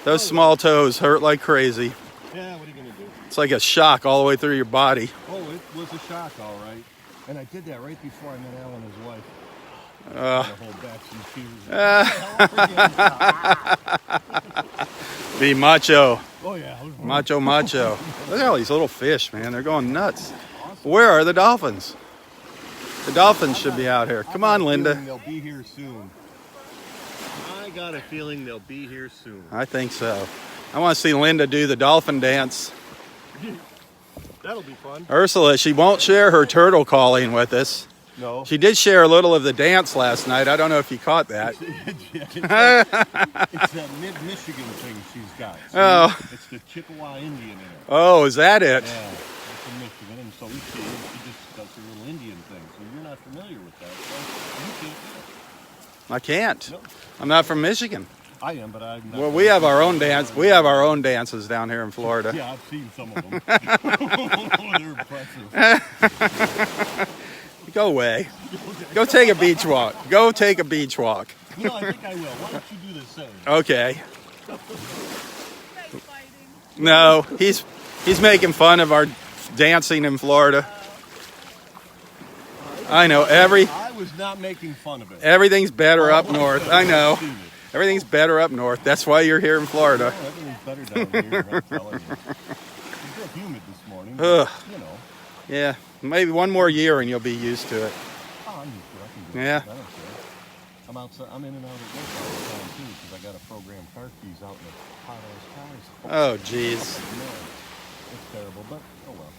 [SPEAKER 1] Those small toes hurt like crazy.
[SPEAKER 3] Yeah, what are you gonna do?
[SPEAKER 1] It's like a shock all the way through your body.
[SPEAKER 3] Oh, it was a shock, all right. And I did that right before I met Al and his wife.
[SPEAKER 1] Uh,
[SPEAKER 3] The whole backs and shoes.
[SPEAKER 1] Be macho.
[SPEAKER 3] Oh yeah.
[SPEAKER 1] Macho, macho. Look at all these little fish, man. They're going nuts. Where are the dolphins? The dolphins should be out here. Come on, Linda.
[SPEAKER 3] They'll be here soon. I got a feeling they'll be here soon.
[SPEAKER 1] I think so. I want to see Linda do the dolphin dance.
[SPEAKER 3] That'll be fun.
[SPEAKER 1] Ursula, she won't share her turtle calling with us.
[SPEAKER 3] No.
[SPEAKER 1] She did share a little of the dance last night. I don't know if you caught that.
[SPEAKER 3] It's that mid-Michigan thing she's got. See?
[SPEAKER 1] Oh.
[SPEAKER 3] It's the Chippewa Indian in her.
[SPEAKER 1] Oh, is that it?
[SPEAKER 3] Yeah, it's in Michigan, and so she just does a little Indian thing. So you're not familiar with that, so you can't do it.
[SPEAKER 1] I can't.
[SPEAKER 3] Nope.
[SPEAKER 1] I'm not from Michigan.
[SPEAKER 3] I am, but I'm not.
[SPEAKER 1] Well, we have our own dance. We have our own dances down here in Florida.
[SPEAKER 3] Yeah, I've seen some of them. They're impressive.
[SPEAKER 1] Go away. Go take a beach walk. Go take a beach walk.
[SPEAKER 3] No, I think I will. Why don't you do the same?
[SPEAKER 1] Okay. No, he's making fun of our dancing in Florida. I know
[SPEAKER 3] I was not making fun of it.
[SPEAKER 1] everything's better up north. I know. Everything's better up north. That's why you're here in Florida.
[SPEAKER 3] Oh, everything's better down here, I'm telling you. It's real humid this morning,
[SPEAKER 1] Ugh.
[SPEAKER 3] but, you know.
[SPEAKER 1] Yeah, maybe one more year and you'll be used to it.
[SPEAKER 3] Oh, I'm used to it. I can do
[SPEAKER 1] Yeah.
[SPEAKER 3] it. I don't care. I'm outside. I'm in and out of work all the time, too, because I got to program car keys out in the hot-ass cars.
[SPEAKER 1] Oh, geez.
[SPEAKER 3] Man, it's terrible, but oh well.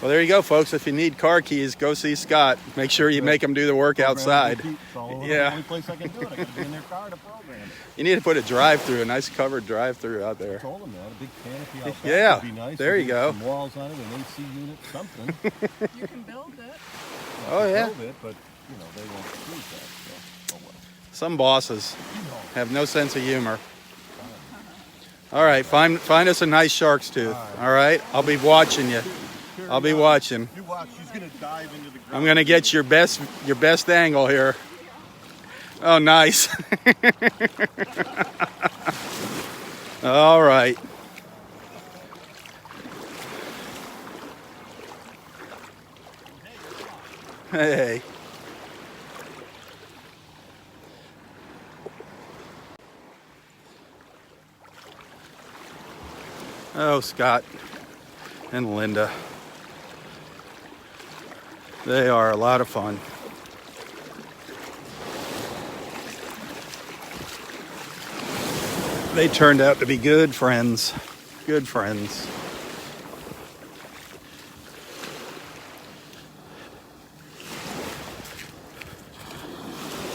[SPEAKER 1] Well, there you go, folks. If you need car keys, go see Scott. Make sure you make him do the work outside.
[SPEAKER 3] It's all
[SPEAKER 1] Yeah.
[SPEAKER 3] the only place I can do it. I got to be in their car to program it.
[SPEAKER 1] You need to put a drive-through, a nice covered drive-through out
[SPEAKER 3] I
[SPEAKER 1] there.
[SPEAKER 3] told them that. A big canopy out back
[SPEAKER 1] Yeah,
[SPEAKER 3] would be nice.
[SPEAKER 1] there you
[SPEAKER 3] Get
[SPEAKER 1] go.
[SPEAKER 3] Some walls on it, an AC unit, something.
[SPEAKER 2] You can build it.
[SPEAKER 1] Oh, yeah.
[SPEAKER 3] Build it, but, you know, they won't approve that. So, oh well.
[SPEAKER 1] Some bosses have no sense of humor. All right, find us a nice shark's tooth. All right, I'll be watching you. I'll be watching.
[SPEAKER 3] You watch. She's gonna dive into the ground.
[SPEAKER 1] I'm gonna get your best angle here. Oh, nice. All right. Hey. Oh, Scott and Linda. They are a lot of fun. They turned out to be good friends. Good friends.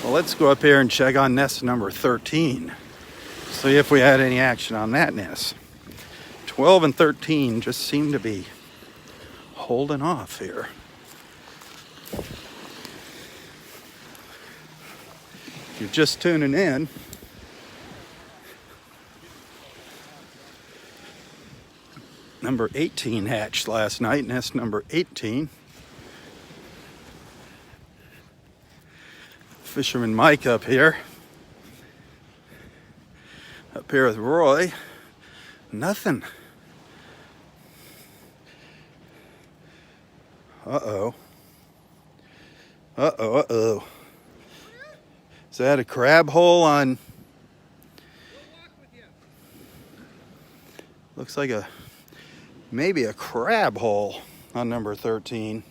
[SPEAKER 1] Well, let's go up here and check on nest number 13. See if we had any action on that nest. 12 and 13 just seem to be holding off here. If you're just tuning in, number 18 hatched last night, nest number 18. Fisherman Mike up here with Roy. Nothing. Uh-oh. Is that a crab hole on? Looks like maybe a crab hole on number 13.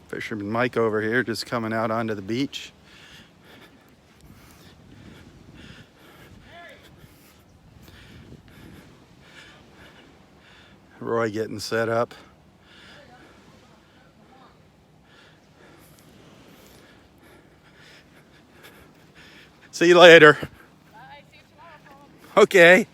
[SPEAKER 1] Fisherman Mike over here just coming out onto the beach. Roy getting set up. See you later.
[SPEAKER 2] Bye. See you tomorrow.
[SPEAKER 1] Okay.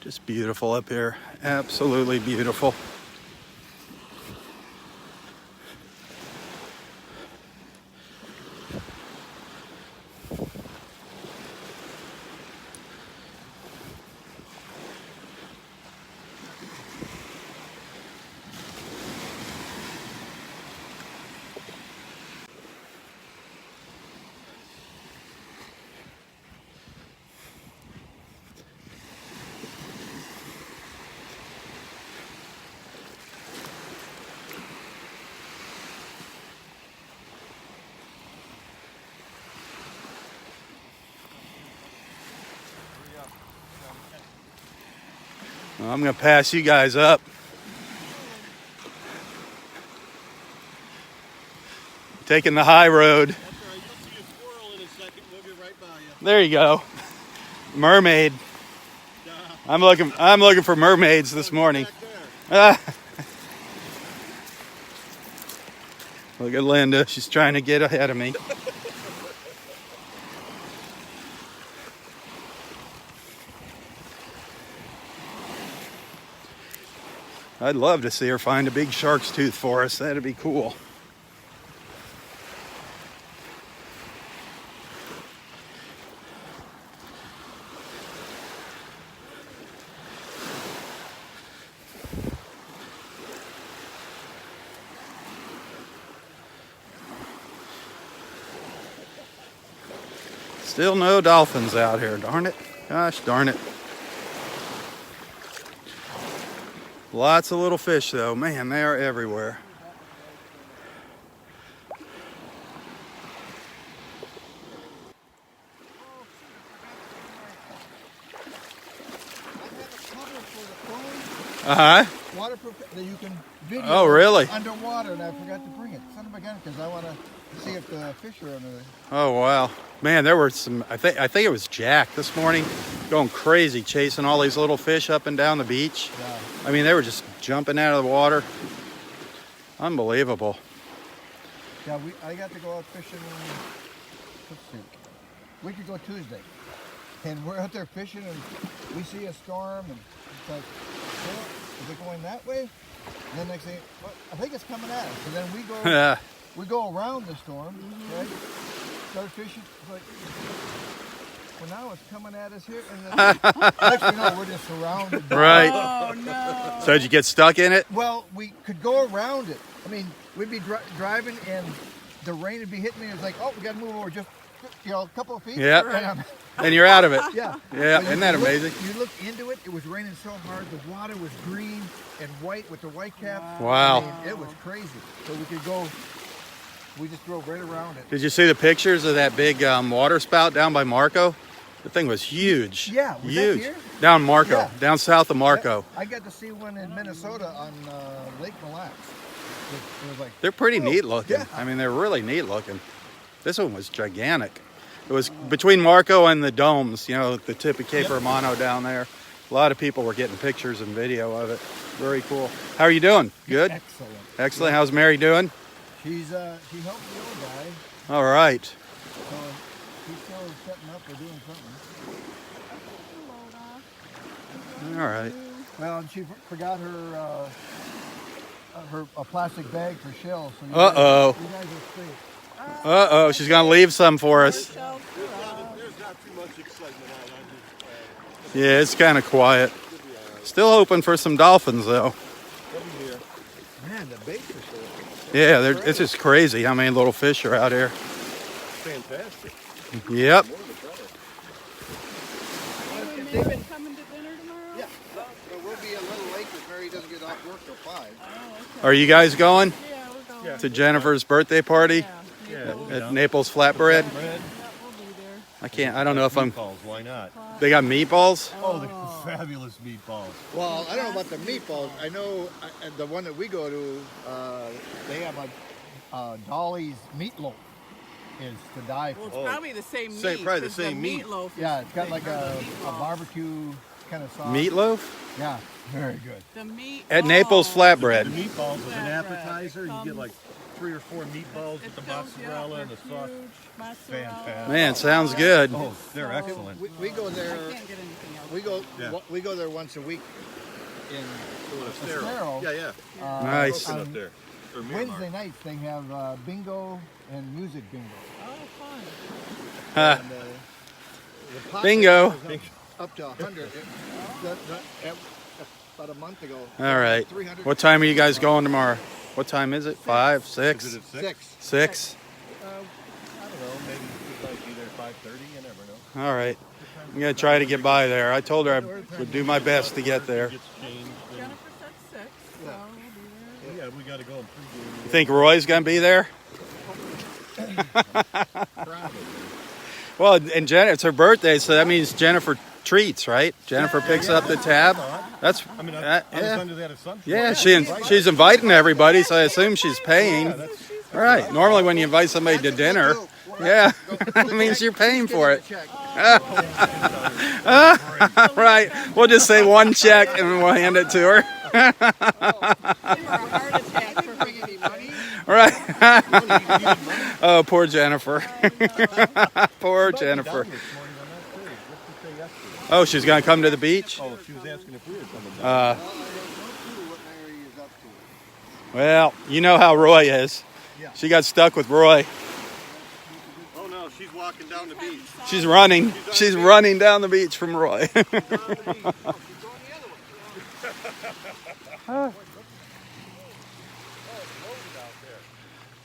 [SPEAKER 1] Just beautiful up here. Absolutely beautiful. I'm going to pass you guys up. Taking the high road.
[SPEAKER 3] That's all right. You'll see a squirrel in a second. We'll be right by you.
[SPEAKER 1] There you go. Mermaid. I'm looking for mermaids this morning.
[SPEAKER 3] Back there.
[SPEAKER 1] Look at Linda. She's trying to get ahead of me. I'd love to see her find a big shark's tooth for us. That'd be cool. Still no dolphins out here. Darn it. Gosh darn it. Lots of little fish though. Man, they are everywhere. Uh-huh.
[SPEAKER 4] One waterproof that you can video.
[SPEAKER 1] Oh, really?
[SPEAKER 4] Underwater, and I forgot to bring it. Son of a gun, because I want to see if the fish are under there.
[SPEAKER 1] Oh wow, man, there were some. I think it was Jack this morning, going crazy, chasing all these little fish up and down the beach.
[SPEAKER 4] Yeah.
[SPEAKER 1] I mean, they were just jumping out of the water. Unbelievable.
[SPEAKER 4] Yeah, I got to go out fishing. Let's see. We could go Tuesday, and we're out there fishing, and we see a storm, and it's like, well, is it going that way? And then next thing, well, I think it's coming at us. So then we go.
[SPEAKER 1] Yeah.
[SPEAKER 4] We go around the storm, right? Start fishing. It's like, well, now it's coming at us here, and then next thing you know, we're just surrounded.
[SPEAKER 1] Right.
[SPEAKER 2] Oh no.
[SPEAKER 1] So did you get stuck in it?
[SPEAKER 4] Well, we could go around it. I mean, we'd be driving, and the rain would be hitting me. It's like, oh, we got to move over just, a couple of feet.
[SPEAKER 1] Yep.
[SPEAKER 4] And
[SPEAKER 1] And you're out of it.
[SPEAKER 4] yeah.
[SPEAKER 1] Yeah,
[SPEAKER 4] But
[SPEAKER 1] isn't that amazing?
[SPEAKER 4] You look into it. It was raining so hard. The water was green and white with the white cap.
[SPEAKER 1] Wow.
[SPEAKER 4] I mean, it was crazy. So we could go. We just drove right around it.
[SPEAKER 1] Did you see the pictures of that big water spout down by Marco? The thing was huge.
[SPEAKER 4] Yeah, was that
[SPEAKER 1] huge.
[SPEAKER 4] here?
[SPEAKER 1] Down Marco,
[SPEAKER 4] Yeah.
[SPEAKER 1] down south of Marco.
[SPEAKER 4] I got to see one in Minnesota on Lake Mille Lacs. It was like,
[SPEAKER 1] They're pretty
[SPEAKER 4] whoa.
[SPEAKER 1] neat looking.
[SPEAKER 4] Yeah.
[SPEAKER 1] I mean, they're really neat looking. This one was gigantic. It was between Marco and the domes, the tip of Cape Romano down there. A lot of people were getting pictures and video of it. Very cool. How are you doing? Good?
[SPEAKER 4] Excellent.
[SPEAKER 1] Excellent. How's Mary doing?
[SPEAKER 4] She helped the old guy.
[SPEAKER 1] All right.
[SPEAKER 4] So he's still setting up or doing something.
[SPEAKER 1] All right.
[SPEAKER 4] Well, and she forgot her a plastic bag for shells. So
[SPEAKER 1] Uh-oh.
[SPEAKER 4] You guys are straight.
[SPEAKER 1] Uh-oh. She's going to leave some for us.
[SPEAKER 3] There's not too much excitement out on this.
[SPEAKER 1] Yeah, it's kind of quiet. Still hoping for some dolphins, though.
[SPEAKER 4] Man, the baits are so.
[SPEAKER 1] Yeah, it's just crazy how many little fish are out here.
[SPEAKER 3] Fantastic.
[SPEAKER 1] Yep.
[SPEAKER 4] They've been
[SPEAKER 2] Coming to dinner tomorrow?
[SPEAKER 4] Yeah. So we'll be a little late because Mary doesn't get off work till 5.
[SPEAKER 1] Are you guys going
[SPEAKER 2] Yeah, we're going.
[SPEAKER 1] to Jennifer's birthday party
[SPEAKER 3] Yeah, we'll be
[SPEAKER 1] at
[SPEAKER 3] down.
[SPEAKER 1] Naples Flatbread?
[SPEAKER 3] Bread,
[SPEAKER 2] We'll be there.
[SPEAKER 1] I don't know if I'm.
[SPEAKER 3] meatballs, why not?
[SPEAKER 1] They got meatballs?
[SPEAKER 3] Oh, they're fabulous meatballs.
[SPEAKER 4] Well, I don't know about the meatballs. I know the one that we go to, they have a Dolly's meatloaf is to die
[SPEAKER 2] Well,
[SPEAKER 4] for.
[SPEAKER 2] it's probably the same meat.
[SPEAKER 3] Probably the
[SPEAKER 2] 'cause
[SPEAKER 3] same meat.
[SPEAKER 2] meatloaf is
[SPEAKER 4] Yeah, it's got
[SPEAKER 2] big
[SPEAKER 4] like
[SPEAKER 2] for
[SPEAKER 4] a
[SPEAKER 2] the meatball.
[SPEAKER 4] barbecue kind of sauce.
[SPEAKER 1] Meatloaf?
[SPEAKER 4] Yeah, very good.
[SPEAKER 2] The meat.
[SPEAKER 1] At Naples
[SPEAKER 3] The
[SPEAKER 1] Flatbread.
[SPEAKER 3] meatballs as an
[SPEAKER 2] Flatbread.
[SPEAKER 3] appetizer, you get like 3 or 4 meatballs with the mozzarella and the sauce. Fantastic.
[SPEAKER 1] Man, sounds good.
[SPEAKER 3] Oh, they're excellent.
[SPEAKER 4] We go
[SPEAKER 2] I
[SPEAKER 4] there.
[SPEAKER 2] can't get anything else.
[SPEAKER 4] We go there once a week in
[SPEAKER 3] Estero.
[SPEAKER 4] Estero.
[SPEAKER 3] Yeah.
[SPEAKER 1] Nice.
[SPEAKER 3] Open
[SPEAKER 4] On
[SPEAKER 3] up there. Or Miramar.
[SPEAKER 4] Wednesday nights they have bingo and music bingo.
[SPEAKER 2] Oh, fun.
[SPEAKER 1] Ha.
[SPEAKER 4] And, the pot
[SPEAKER 1] Bingo.
[SPEAKER 4] is up to 100. About a month ago.
[SPEAKER 1] All right.
[SPEAKER 4] 300.
[SPEAKER 1] What time are you guys going tomorrow? What time is it? 5,
[SPEAKER 3] Is
[SPEAKER 1] 6,
[SPEAKER 3] it at 6?
[SPEAKER 4] 6.
[SPEAKER 1] 6?
[SPEAKER 3] I don't know. Maybe it might be there 5:30. You never know.
[SPEAKER 1] All right. I'm going to try to get by there. I told her I would do my best to get there.
[SPEAKER 3] Gets changed.
[SPEAKER 2] Jennifer said 6, so we'll be there.
[SPEAKER 3] Yeah, we got to go and pregame.
[SPEAKER 1] You think Roy's going to be there?
[SPEAKER 3] Probably.
[SPEAKER 1] Well, and it's her birthday, so that means Jennifer treats, right? Jennifer picks up the tab. That's
[SPEAKER 3] I mean, I was
[SPEAKER 1] yeah.
[SPEAKER 3] under that assumption.
[SPEAKER 1] Yeah, she's inviting everybody, so I assume she's paying. All right. Normally, when you invite somebody to dinner, yeah, it means you're paying for it. Right. We'll just say one check and we'll hand it to her.
[SPEAKER 2] Give her a heart attack for her.
[SPEAKER 1] Right. Oh, poor Jennifer. Poor Jennifer. Oh, she's gonna come to the beach.
[SPEAKER 3] Oh, she was asking if we were coming down.
[SPEAKER 4] What Mary is up to.
[SPEAKER 1] Well, you know how Roy is. She got stuck with Roy.
[SPEAKER 3] Oh no, she's walking down the beach.
[SPEAKER 1] She's running. She's running down the beach from Roy.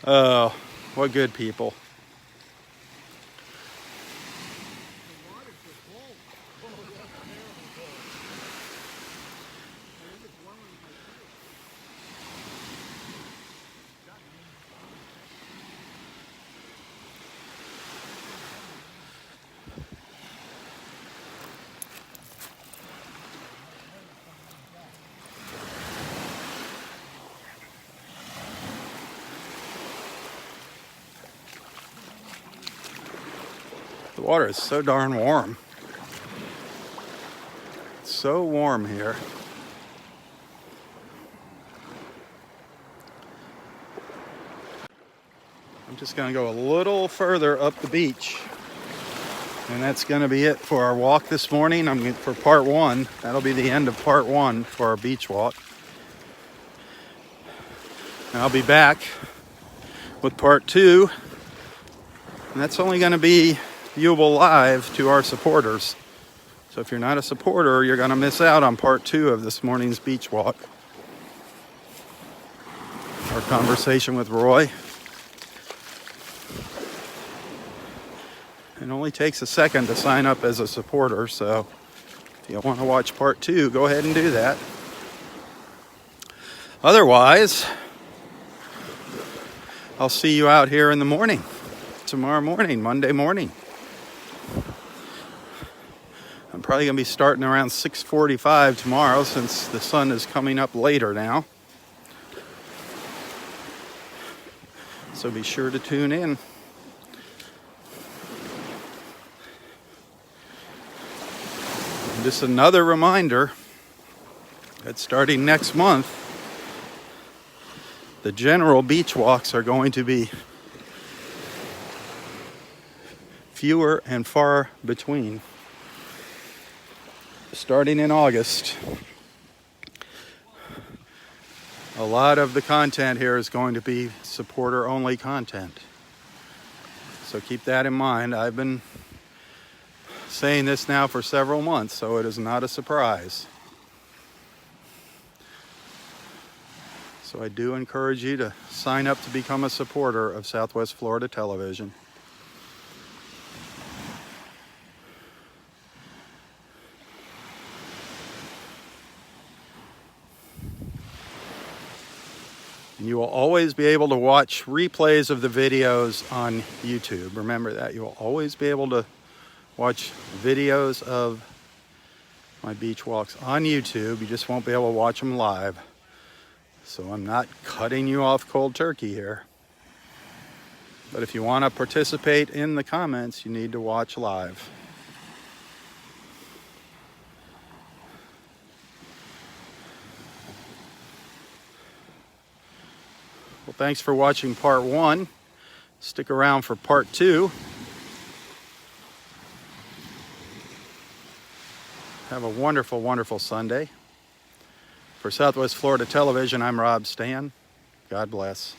[SPEAKER 1] Oh, what good people. water is so darn warm. It's so warm here. I'm just going to go a little further up the beach. And that's going to be it for our walk this morning. For part one. That'll be the end of part one for our beach walk. And I'll be back with part two. And that's only going to be viewable live to our supporters. So if you're not a supporter, you're going to miss out on part two of this morning's beach walk. Our conversation with Roy. It only takes a second to sign up as a supporter, so if you want to watch part two, go ahead and do that. Otherwise, I'll see you out here in the morning, tomorrow morning, Monday morning. I'm probably going to be starting around 6:45 tomorrow since the sun is coming up later now. So be sure to tune in. Just another reminder that starting next month, the general beach walks are going to be fewer and far between. Starting in August, a lot of the content here is going to be supporter-only content. So keep that in mind. I've been saying this now for several months, so it is not a surprise. So I do encourage you to sign up to become a supporter of Southwest Florida Television. And you will always be able to watch replays of the videos on YouTube. Remember that. You will always be able to watch videos of my beach walks on YouTube. You just won't be able to watch them live. So I'm not cutting you off cold turkey here. But if you want to participate in the comments, you need to watch live. Well, thanks for watching part one. Stick around for part two. Have a wonderful, wonderful Sunday. For Southwest Florida Television, I'm Robb Stan. God bless.